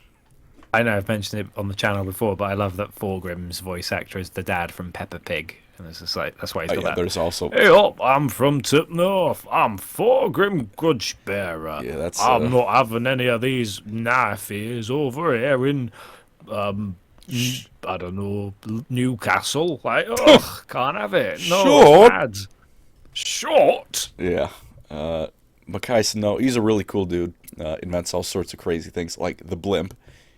I know I've mentioned it on the channel before, but I love that Thorgrim's voice actor is the dad from Peppa Pig, and it's just like that's why he's got that. There's also... Hey up, I'm from Tip North. I'm Thorgrim Grudgebearer. Yeah, that's... I'm not having any of these knifes over here in, I don't know, Newcastle. Like, ugh, can't have it. No, Short. it's bad. Short. Yeah. Makai Snow, he's a really cool dude. Invents all sorts of crazy things, like the blimp.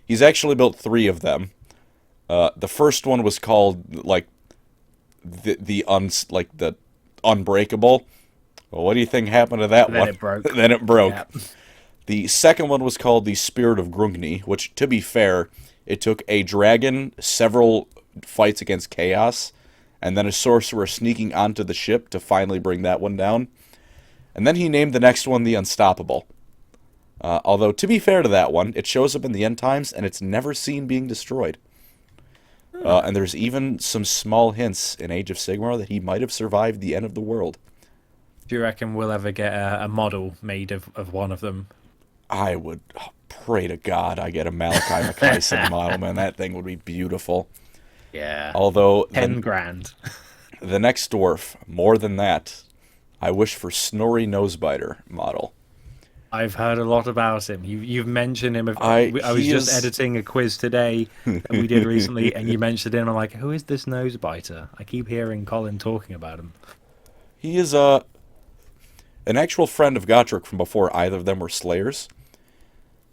He's actually built 3 of them. The first one was called, like, the Unbreakable. Well, what do you think happened to that one? Then it broke. Then it broke. Yep. The second one was called the Spirit of Grungni, which, to be fair, it took a dragon, several fights against Chaos, and then a sorcerer sneaking onto the ship to finally bring that one down. And then he named the next one the Unstoppable. Although, to be fair to that one, it shows up in the end times, and it's never seen being destroyed. And there's even some small hints in Age of Sigmar that he might have survived the end of the world. Do you reckon we'll ever get a model made of one of them? I would pray to God I get a Malachi Mackayson model, man. That thing would be beautiful. Yeah. Although 10 grand. The next dwarf, more than that, I wish for Snorri Nosebiter model. I've heard a lot about him. You've mentioned him. I was just editing a quiz today that we did recently, and you mentioned him. I'm like, who is this Nosebiter? I keep hearing Colin talking about him. He is an actual friend of Gotrek from before either of them were Slayers.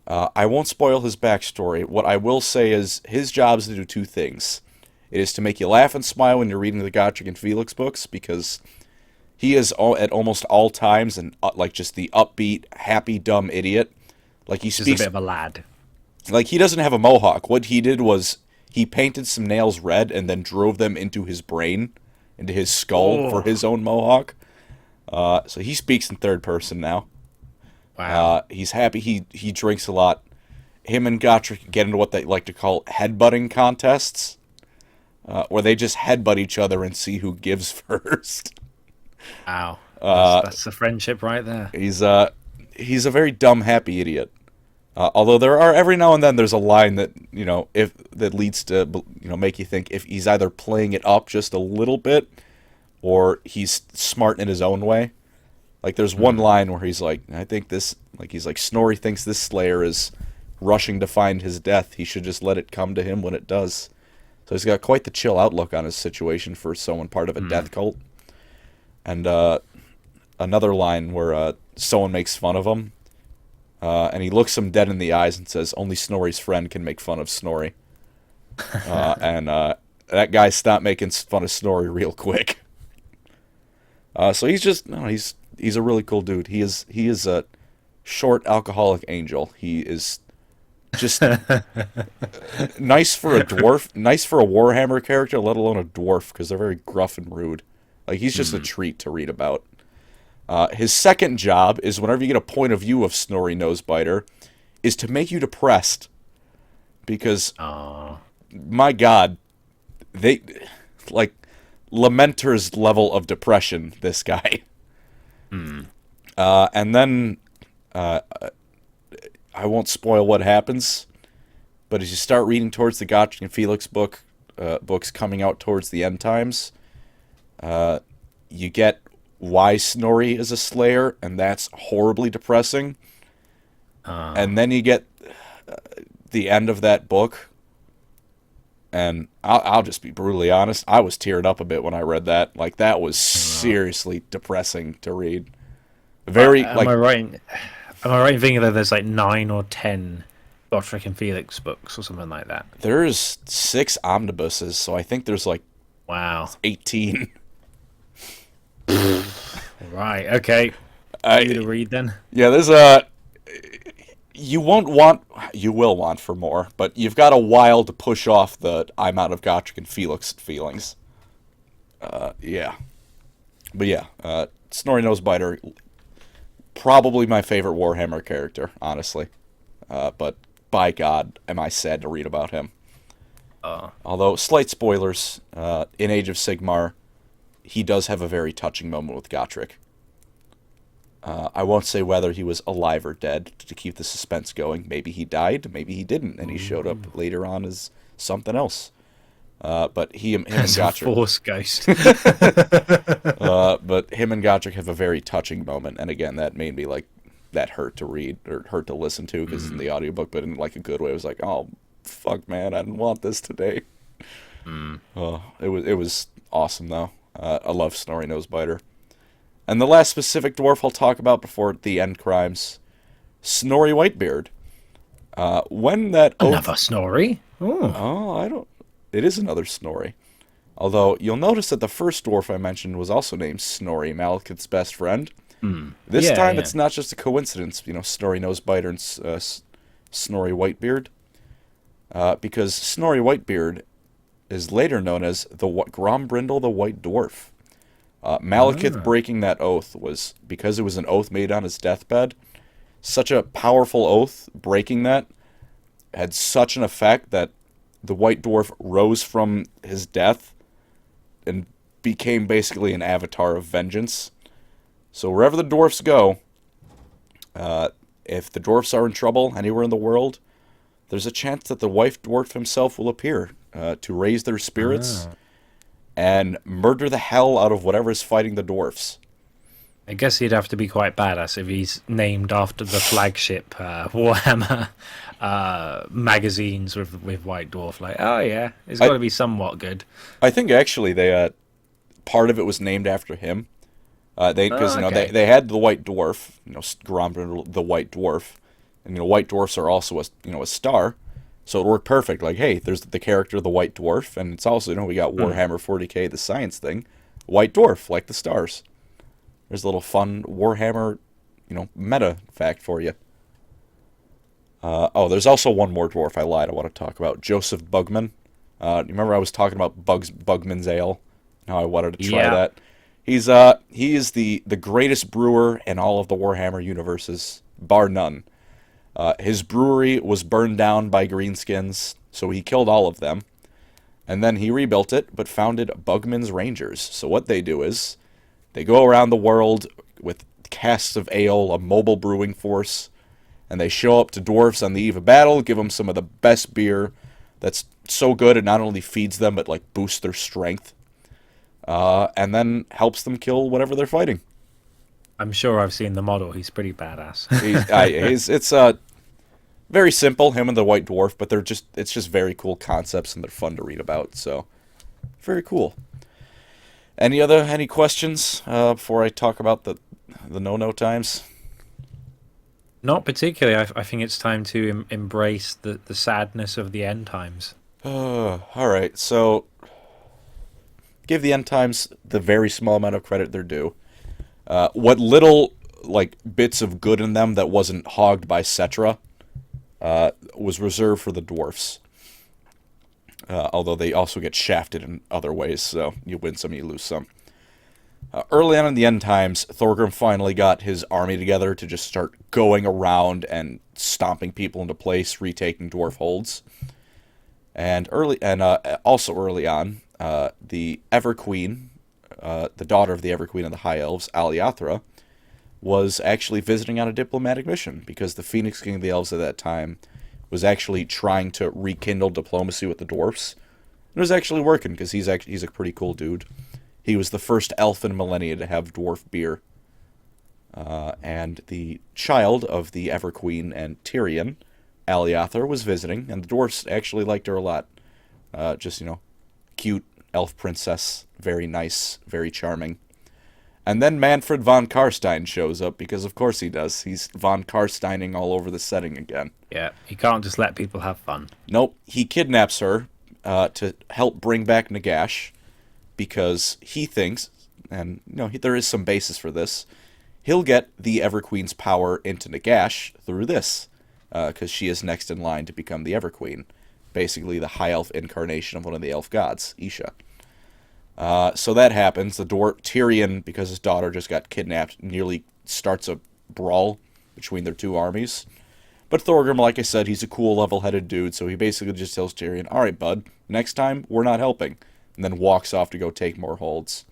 I won't spoil his backstory. What I will say is his job is to do 2 things. It is to make you laugh and smile when you're reading the Gotrek and Felix books, because he is at almost all times and like just the upbeat, happy, dumb idiot. Like he speaks Just a bit of a lad. Like he doesn't have a mohawk. What he did was he painted some nails red and then drove them into his brain, into his skull for his own mohawk. So he speaks in third person now. Wow. He's happy. He drinks a lot. Him and Gotrek get into what they like to call headbutting contests, where they just headbutt each other and see who gives first. Wow. That's a friendship right there. He's a very dumb, happy idiot. Although there are every now and then there's a line that that leads to make you think if he's either playing it up just a little bit or he's smart in his own way. Like there's one line where he's like, I think this, like he's like, Snorri thinks this Slayer is rushing to find his death. He should just let it come to him when it does. So he's got quite the chill outlook on his situation for someone part of a death cult. And another line where someone makes fun of him, and he looks him dead in the eyes and says, only Snorri's friend can make fun of Snorri. And that guy stopped making fun of Snorri real quick. So he's just, he's a really cool dude. He is a short alcoholic angel. He is just nice for a dwarf, nice for a Warhammer character, let alone a dwarf, because they're very gruff and rude. Like, he's just a treat to read about. His second job is, whenever you get a point of view of Snorri Nosebiter, is to make you depressed. Because, my God, they, like, Lamenter's level of depression, this guy. And then, I won't spoil what happens, but as you start reading towards the Gotrek and Felix books coming out towards the end times, you get why Snorri is a Slayer, and that's horribly depressing. And then you get the end of that book, and I'll just be brutally honest, I was teared up a bit when I read that. Like, that was seriously depressing to read. Very, Am I right in thinking that there's like 9 or 10 Gotrek and Felix books or something like that? There's 6 omnibuses, so I think there's like 18. Right, okay. You to read then? Yeah, there's You will want for more, but you've got a while to push off the I'm out of Gotrek and Felix feelings. Yeah. But yeah, Snorri Nosebiter, probably my favorite Warhammer character, honestly. But by God, am I sad to read about him. Although, slight spoilers, in Age of Sigmar, he does have a very touching moment with Gotrek. I won't say whether he was alive or dead to keep the suspense going. Maybe he died, maybe he didn't, and he showed up later on as something else. But him and As a Gotrek, force ghost. but him and Gotrek have a very touching moment, and again, that made me like that hurt to read or hurt to listen to because in the audiobook, but in like a good way. It was like, oh fuck, man, I didn't want this today. It was awesome though. I love Snorri Nosebiter. And the last specific dwarf I'll talk about before the end crimes, Snorri Whitebeard. When that Another Snorri. Oh. Oh, I don't. It is another Snorri. Although you'll notice that the first dwarf I mentioned was also named Snorri, Malekith's best friend. This time it's not just a coincidence, Snorri Nosebiter and Snorri Whitebeard, because Snorri Whitebeard is later known as the Grombrindle the White Dwarf. Malekith breaking that oath was because it was an oath made on his deathbed. Such a powerful oath, breaking that had such an effect that the White Dwarf rose from his death and became basically an avatar of vengeance. So wherever the dwarfs go, if the dwarfs are in trouble anywhere in the world, there's a chance that the White Dwarf himself will appear to raise their spirits and murder the hell out of whatever is fighting the dwarfs. I guess he'd have to be quite badass if he's named after the flagship Warhammer magazines with White Dwarf. Like, oh yeah, it's got to be somewhat good. I think actually they part of it was named after him. Because they had the White Dwarf, Grombrindle the White Dwarf, and White Dwarfs are also a star, so it worked perfect. Like, hey, there's the character the White Dwarf, and it's also we got Warhammer 40k, the science thing, White Dwarf like the stars. There's a little fun Warhammer, meta fact for you. There's also one more dwarf I lied I want to talk about, Joseph Bugman. You remember I was talking about Bugman's Ale? How I wanted to try that. He is the greatest brewer in all of the Warhammer universes, bar none. His brewery was burned down by Greenskins, so he killed all of them. And then he rebuilt it, but founded Bugman's Rangers. So what they do is, they go around the world with casks of ale, a mobile brewing force, and they show up to dwarves on the eve of battle, give them some of the best beer that's so good it not only feeds them, but like boosts their strength. And then helps them kill whatever they're fighting. I'm sure I've seen the model. He's pretty badass. It's very simple, him and the White Dwarf, but it's just very cool concepts and they're fun to read about. So very cool. Any questions before I talk about the no times? Not particularly. I think it's time to embrace the sadness of the end times. All right, so give the end times the very small amount of credit they're due. What little bits of good in them that wasn't hogged by Cetra was reserved for the dwarfs. Although they also get shafted in other ways, so you win some, you lose some. Early on in the end times, Thorgrim finally got his army together to just start going around and stomping people into place, retaking dwarf holds. And also early on, the Everqueen, the daughter of the Everqueen of the High Elves, Aliathra, was actually visiting on a diplomatic mission because the Phoenix King of the Elves at that time was actually trying to rekindle diplomacy with the dwarfs. It was actually working because he's a pretty cool dude. He was the first elf in millennia to have dwarf beer. And the child of the Everqueen and Tyrion, Aliathar, was visiting, and the dwarfs actually liked her a lot. Cute elf princess, very nice, very charming. And then Manfred von Karstein shows up, because of course he does. He's von Karsteining all over the setting again. Yeah, he can't just let people have fun. Nope, he kidnaps her to help bring back Nagash, because he thinks, and there is some basis for this, he'll get the Everqueen's power into Nagash through this. because she is next in line to become the Everqueen, basically the high elf incarnation of one of the elf gods, Isha. So that happens. The Tyrion, because his daughter just got kidnapped, nearly starts a brawl between their two armies. But Thorgrim, like I said, he's a cool, level-headed dude, so he basically just tells Tyrion, all right, bud, next time, we're not helping, and then walks off to go take more holds.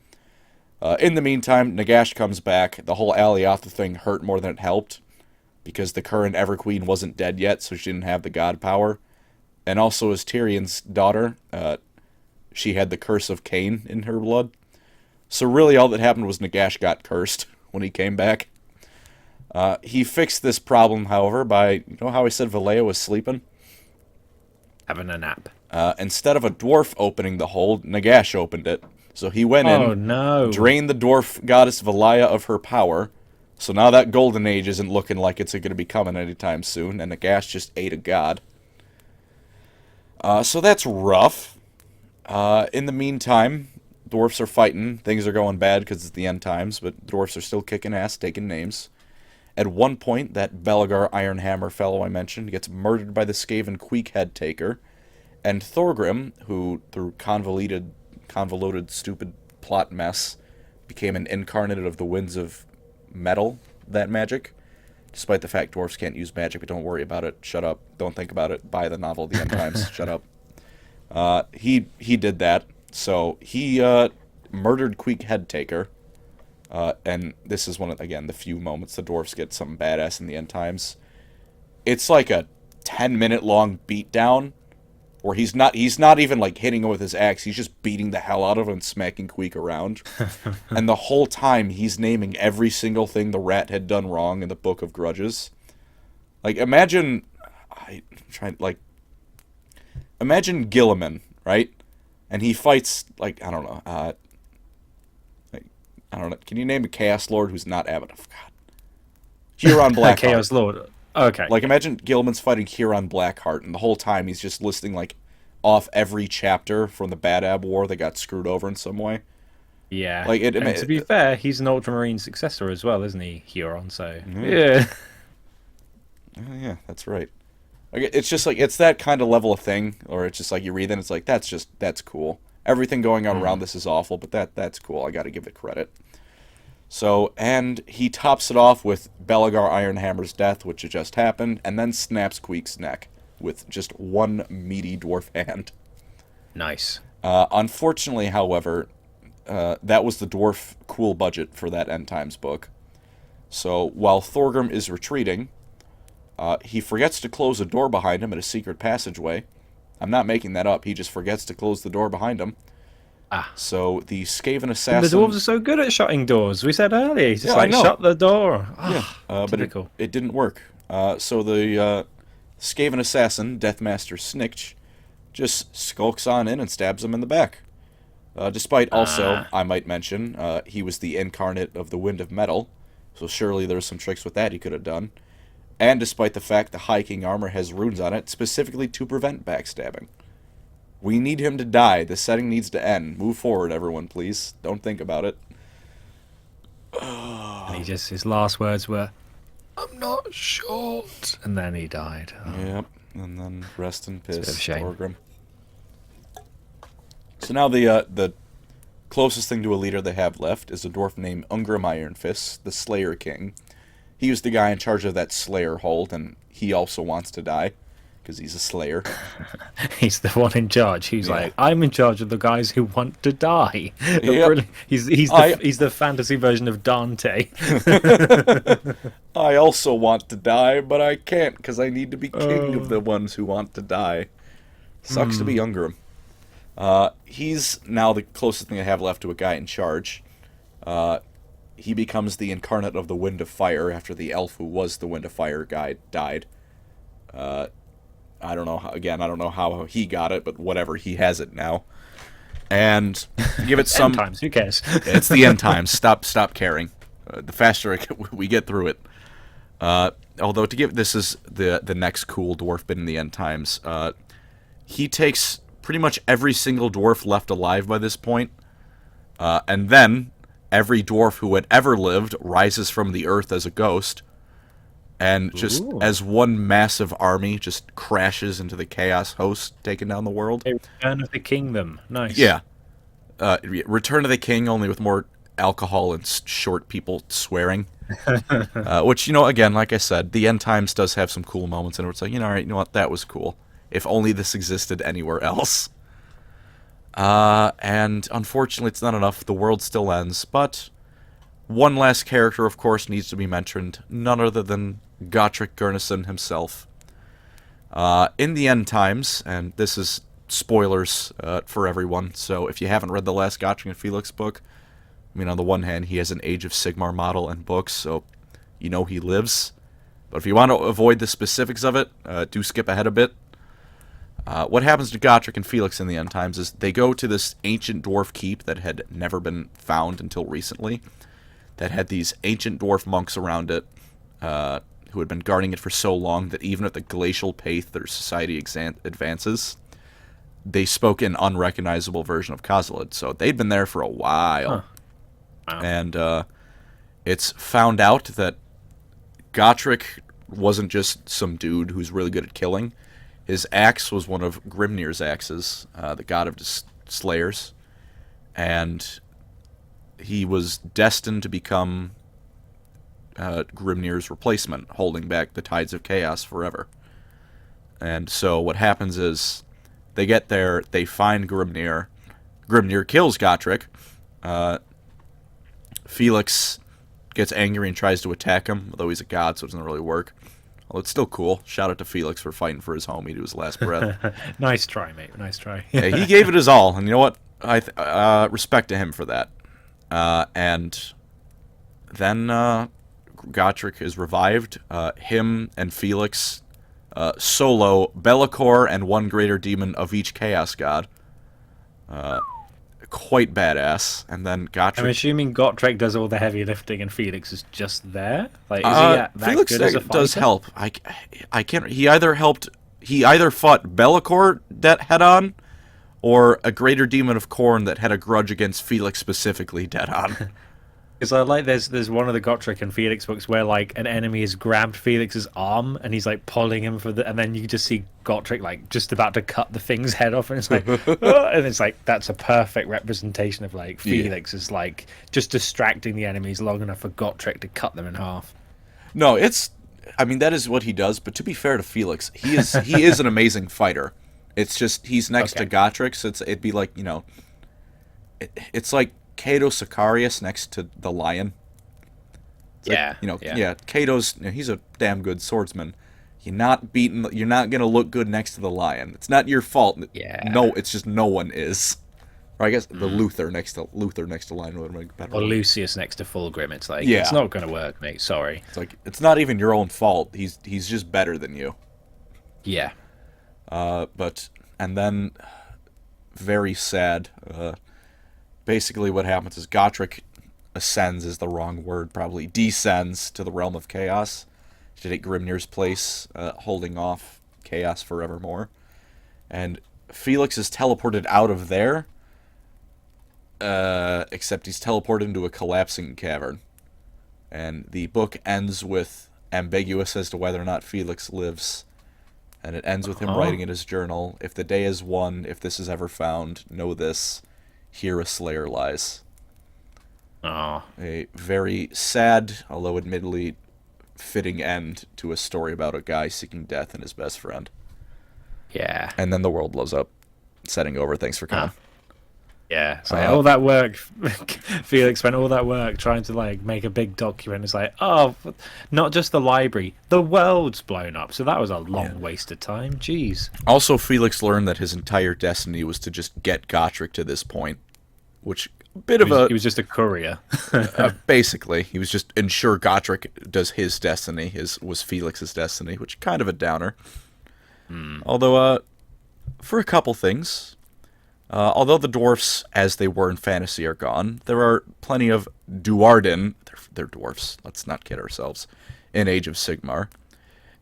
In the meantime, Nagash comes back. The whole Aliatha thing hurt more than it helped, because the current Everqueen wasn't dead yet, so she didn't have the god power. And also, as Tyrion's daughter, she had the curse of Cain in her blood. So really all that happened was Nagash got cursed when he came back. He fixed this problem, however, by, you know how I said Valea was sleeping? Having a nap. Instead of a dwarf opening the hold, Nagash opened it. So he went in, drained the dwarf goddess Valaya of her power. So now that golden age isn't looking like it's going to be coming anytime soon, and Nagash just ate a god. So that's rough. In the meantime, dwarfs are fighting. Things are going bad because it's the end times, but dwarfs are still kicking ass, taking names. At one point, that Belagar Ironhammer fellow I mentioned gets murdered by the Skaven Queekhead Taker, and Thorgrim, who, through convoluted, stupid plot mess, became an incarnate of the winds of metal, that magic. Despite the fact dwarfs can't use magic, but don't worry about it. Shut up. Don't think about it. Buy the novel The End Times. Shut up. He did that. So he murdered Queekhead Taker. And this is one of, again, the few moments the dwarfs get something badass in the end times. It's like a 10-minute long beatdown where he's not even like hitting him with his axe. He's just beating the hell out of him and smacking Queek around. And the whole time he's naming every single thing the rat had done wrong in the Book of Grudges. Like, imagine Gilliman, right? And he fights, like, I don't know. Can you name a Chaos Lord who's not Abaddon? God. Huron Blackheart. Chaos Lord. Okay. Like, imagine Gilliman's fighting Huron Blackheart, and the whole time he's just listing, like, off every chapter from the Bad Ab War that got screwed over in some way. Yeah. Like, and to be fair, he's an Ultramarine successor as well, isn't he, Huron? So, yeah, that's right. Like, it's just, like, it's that kind of level of thing, or it's just, like, you read it and it's like, that's cool. Everything going on around this is awful, but that's cool. I gotta give it credit. So, and he tops it off with Belagar Ironhammer's death, which had just happened, and then snaps Queek's neck with just one meaty dwarf hand. Nice. Unfortunately, however, that was the dwarf cool budget for that End Times book. So, while Thorgrim is retreating, he forgets to close a door behind him at a secret passageway. I'm not making that up. He just forgets to close the door behind him. So the Skaven assassin... The dwarves are so good at shutting doors. We said earlier, just shut the door. But it didn't work. So the Skaven assassin, Deathmaster Snikch, just skulks on in and stabs him in the back. Despite also, I might mention, he was the incarnate of the Wind of Metal, so surely there's some tricks with that he could have done. And despite the fact the High King armor has runes on it, specifically to prevent backstabbing. We need him to die. The setting needs to end. Move forward, everyone, please. Don't think about it. And his last words were, "I'm not short," and then he died. Yep, and then rest in peace, Thorgrim. So now the closest thing to a leader they have left is a dwarf named Ungrim Ironfist, the Slayer King. He was the guy in charge of that Slayer hold, and he also wants to die. Because he's a slayer. He's the one in charge. He's like, I'm in charge of the guys who want to die. Yep. He's the fantasy version of Dante. I also want to die, but I can't because I need to be king of the ones who want to die. Sucks to be Ungrim. He's now the closest thing I have left to a guy in charge. He becomes the incarnate of the Wind of Fire after the elf who was the Wind of Fire guy died. I don't know how he got it, but whatever, he has it now. And give it some... End times, who cares? It's the end times. Stop caring. The faster we get through it. Although, this is the next cool dwarf bit in the end times. He takes pretty much every single dwarf left alive by this point, and then every dwarf who had ever lived rises from the earth as a ghost, And just Ooh. as one massive army just crashes into the Chaos host, taking down the world. A Return of the Kingdom. Nice. Yeah. Return of the King, only with more alcohol and short people swearing. Which, again, like I said, the End Times does have some cool moments in it. It's like, all right, you know what, that was cool. If only this existed anywhere else. And unfortunately, it's not enough. The world still ends. But one last character, of course, needs to be mentioned. None other than Gotrek Gurnison himself. In the End Times, and this is spoilers for everyone, so if you haven't read the last Gotrek and Felix book, I mean, on the one hand, he has an Age of Sigmar model and books, so he lives. But if you want to avoid the specifics of it, do skip ahead a bit. What happens to Gotrek and Felix in the End Times is they go to this ancient dwarf keep that had never been found until recently, that had these ancient dwarf monks around it, who had been guarding it for so long that even at the glacial pace their society advances, they spoke an unrecognizable version of Khazalid. So they'd been there for a while. Huh. Wow. And it's found out that Gotrek wasn't just some dude who's really good at killing. His axe was one of Grimnir's axes, the god of slayers. And he was destined to become Grimnir's replacement, holding back the tides of chaos forever. And so what happens is they get there, they find Grimnir. Grimnir kills Gotrek. Felix gets angry and tries to attack him, although he's a god, so it doesn't really work. Well, it's still cool. Shout out to Felix for fighting for his homie to his last breath. Nice try, mate. Nice try. Yeah, he gave it his all, and you know what? I respect to him for that. And then Gotrek is revived. Him and Felix solo Bellicor and one greater demon of each chaos god. Quite badass. And then Gotrek... I'm assuming Gotrek does all the heavy lifting and Felix is just there. Like, is he that Felix good as a fighter? does help. I can't. He either fought Bellicor head on, or a greater demon of Khorne that had a grudge against Felix specifically dead on. Because I like there's one of the Gotrek and Felix books where like an enemy has grabbed Felix's arm and he's like pulling him and then you just see Gotrek like just about to cut the thing's head off and it's like "Oh," and it's like that's a perfect representation of like Felix is like just distracting the enemies long enough for Gotrek to cut them in half. No, that is what he does. But to be fair to Felix, he is an amazing fighter. It's just he's next to Gotrek, so it'd be like it's like Cato Sicarius next to the lion. It's Cato's he's a damn good swordsman. You're not gonna look good next to the lion. It's not your fault. Yeah. No, it's just no one is. Or I guess the Luther next to lion would make better. Or Lucius next to Fulgrim. It's like Yeah. it's not gonna work, mate. Sorry. It's like it's not even your own fault. He's just better than you. Yeah. And then very sad. Basically, what happens is Gotrek ascends is the wrong word, probably descends to the realm of chaos to take Grimnir's place, holding off chaos forevermore. And Felix is teleported out of there, except he's teleported into a collapsing cavern. And the book ends with ambiguous as to whether or not Felix lives. And it ends with him writing in his journal, "If the day is won, if this is ever found, know this. Here a slayer lies." Oh. A very sad, although admittedly fitting end to a story about a guy seeking death and his best friend. Yeah. And then the world blows up. Setting over. Thanks for coming. Yeah, it's like all that work. Felix spent all that work trying to like make a big document. It's like, oh, not just the library, the world's blown up. So that was a long waste of time. Jeez. Also, Felix learned that his entire destiny was to just get Gotrek to this point, which he was just a courier. Basically, he was just ensure Gotrek does his destiny. Was Felix's destiny, which kind of a downer. Although, for a couple things. Although the dwarfs, as they were in fantasy, are gone, there are plenty of Duardin, they're dwarfs, let's not kid ourselves, in Age of Sigmar,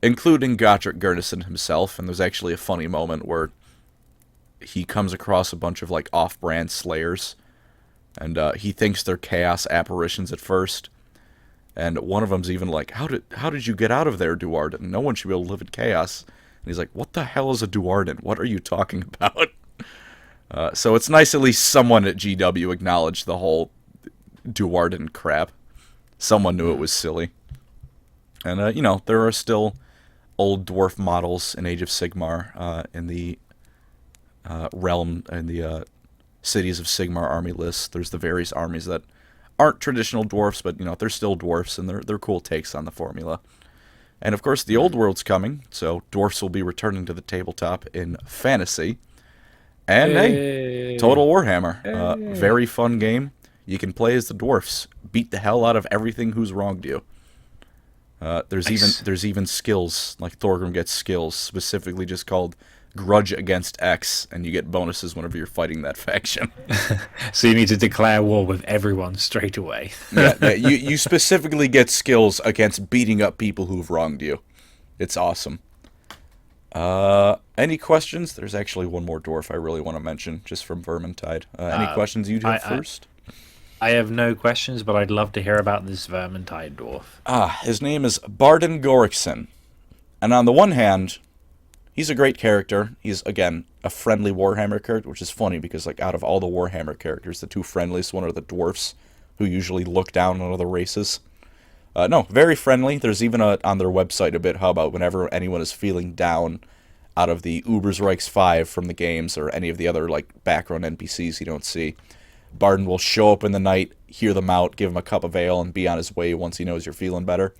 including Gotrek Gurnison himself, and there's actually a funny moment where he comes across a bunch of like off-brand slayers, and he thinks they're chaos apparitions at first, And one of them's even like, how did you get out of there, Duarden? No one should be able to live in chaos. And he's like, what the hell is a Duarden? What are you talking about? So it's nice at least someone at GW acknowledged the whole Duarden crap. Someone knew it was silly. And, you know, there are still old dwarf models in Age of Sigmar in the realm, and the Cities of Sigmar army list. There's the various armies that aren't traditional dwarfs, but, you know, they're still dwarfs, and they're cool takes on the formula. And, of course, the old world's coming, so dwarfs will be returning to the tabletop in fantasy. And, hey, Total Warhammer. Very fun game. You can play as the dwarfs. Beat the hell out of everything who's wronged you. There's even skills, like Thorgrim gets skills specifically just called Grudge Against X, and you get bonuses whenever you're fighting that faction. So you need to declare war with everyone straight away. Yeah, you specifically get skills against beating up people who've wronged you. It's awesome. Any questions? There's actually one more dwarf I really want to mention, just from Vermintide. Any questions you'd have first? I have no questions, but I'd love to hear about this Vermintide dwarf. His name is Barden Gorikson. And on the one hand, he's a great character. He's, again, a friendly Warhammer character, which is funny because, like, out of all the Warhammer characters, the two friendliest one are the dwarfs, who usually look down on other races. No, very friendly. There's even on their website a bit how about whenever anyone is feeling down out of the Ubersreichs 5 from the games or any of the other like background NPCs you don't see, Barden will show up in the night, hear them out, give them a cup of ale, and be on his way once he knows you're feeling better.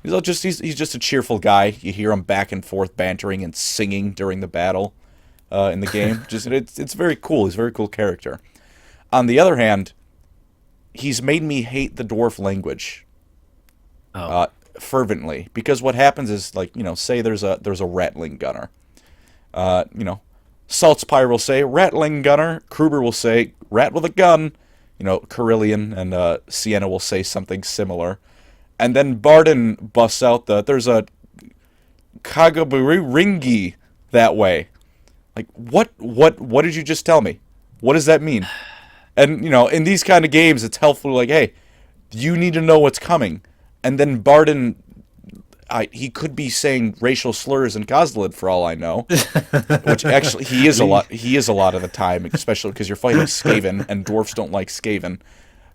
He's just a cheerful guy. You hear him back and forth bantering and singing during the battle in the game. It's very cool. He's a very cool character. On the other hand, he's made me hate the dwarf language. Fervently, because what happens is, like, you know, say there's a rattling gunner, you know, Saltzpyre will say rattling gunner, Kruber will say rat with a gun, you know, Carillion and Sienna will say something similar, and then Barden busts out there's a Kagaburi Ringi that way. Like, what did you just tell me? What does that mean? And, you know, in these kind of games, it's helpful, like, hey, you need to know what's coming. And then Barden, he could be saying racial slurs in Khazad for all I know, which actually he is a lot. He is a lot of the time, especially because you're fighting Skaven, and dwarfs don't like Skaven.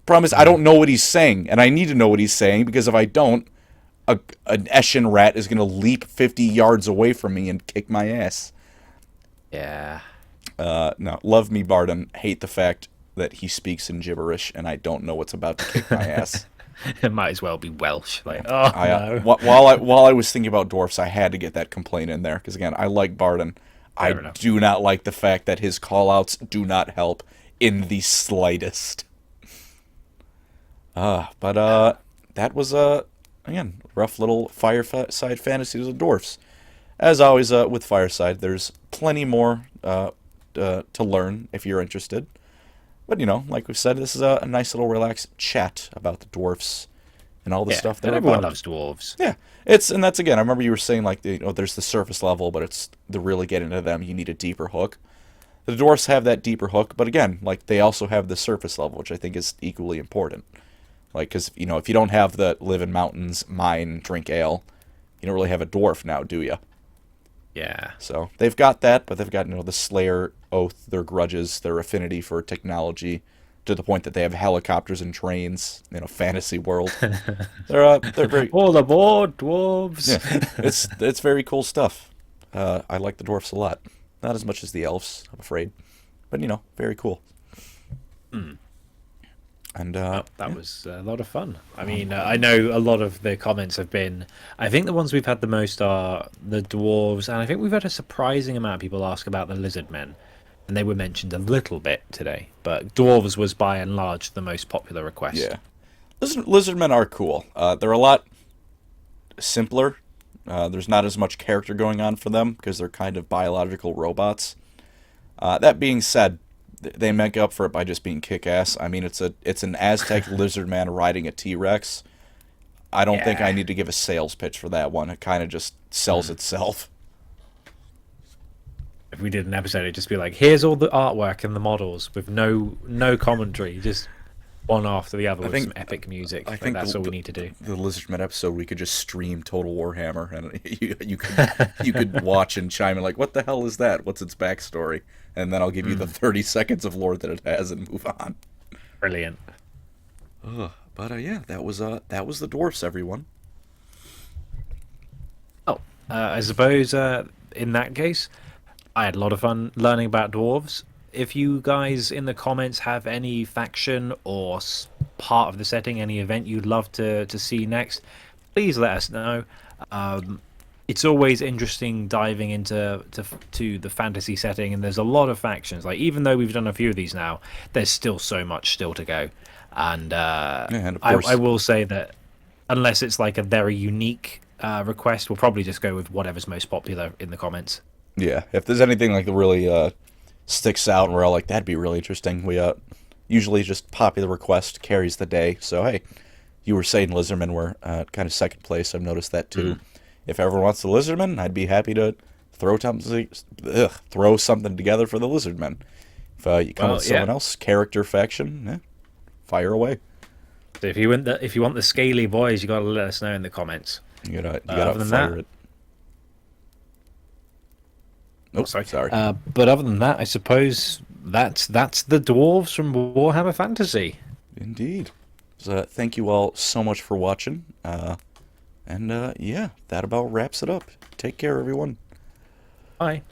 Problem is, I don't know what he's saying, and I need to know what he's saying because if I don't, an Eshin rat is going to leap 50 yards away from me and kick my ass. Yeah. No, love me, Barden. Hate the fact that he speaks in gibberish, and I don't know what's about to kick my ass. It might as well be Welsh. Like, no. While I was thinking about dwarfs, I had to get that complaint in there because, again, I like Barden. I do not like the fact that his callouts do not help in the slightest. But that was again, rough little Fireside fantasy to the dwarfs. As always, with Fireside, there's plenty more to learn if you're interested. But, you know, like we said, this is a nice little relaxed chat about the dwarfs and all the stuff that everyone loves dwarves. Yeah, and that's, again, I remember you were saying, like, there's the surface level, but it's to really get into them, you need a deeper hook. The dwarfs have that deeper hook, but again, like, they also have the surface level, which I think is equally important. Like, because, you know, if you don't have the live in mountains, mine, drink ale, you don't really have a dwarf now, do you? Yeah. So they've got that, but they've got, you know, the Slayer oath, their grudges, their affinity for technology, to the point that they have helicopters and trains. You know, fantasy world. They're very all aboard, dwarves. Yeah, it's very cool stuff. I like the dwarfs a lot. Not as much as the elves, I'm afraid, but, you know, very cool. And that was a lot of fun. I mean, I know a lot of the comments have been, I think the ones we've had the most are the dwarves, and I think we've had a surprising amount of people ask about the lizard men, and they were mentioned a little bit today, but dwarves was by and large the most popular request. Yeah, lizard men are cool. They're a lot simpler. There's not as much character going on for them because they're kind of biological robots. That being said, they make up for it by just being kick-ass. I mean, it's an Aztec lizard man riding a T-Rex. I don't think I need to give a sales pitch for that one. It kind of just sells itself. If we did an episode, it'd just be like, here's all the artwork and the models with no commentary. Just one after the other I with think- some epic music. I Like, think that's all we need to do. The Lizardman episode, we could just stream Total Warhammer, and you could watch and chime in like, "What the hell is that? What's its backstory?" And then I'll give you the 30 seconds of lore that it has and move on. Brilliant. But yeah, that was the dwarfs, everyone. Oh, I suppose in that case, I had a lot of fun learning about dwarves. If you guys in the comments have any faction or part of the setting, any event you'd love to see next, please let us know. It's always interesting diving into the fantasy setting, and there's a lot of factions. Like, even though we've done a few of these now, there's still so much still to go. And, and of course, I will say that unless it's like a very unique request, we'll probably just go with whatever's most popular in the comments. yeah, if there's anything like that really sticks out and we're all like, that'd be really interesting, we usually just popular request carries the day. So hey, you were saying Lizardmen were kind of second place. I've noticed that too. If everyone wants the Lizardmen, I'd be happy to throw something together for the Lizardmen. If you come with someone else, character faction, fire away. So if you want the scaly boys, you gotta let us know in the comments. You gotta other than fire that- it. Oh, sorry. But other than that, I suppose that's the dwarves from Warhammer Fantasy. Indeed. So, thank you all so much for watching. And yeah, that about wraps it up. Take care, everyone. Bye.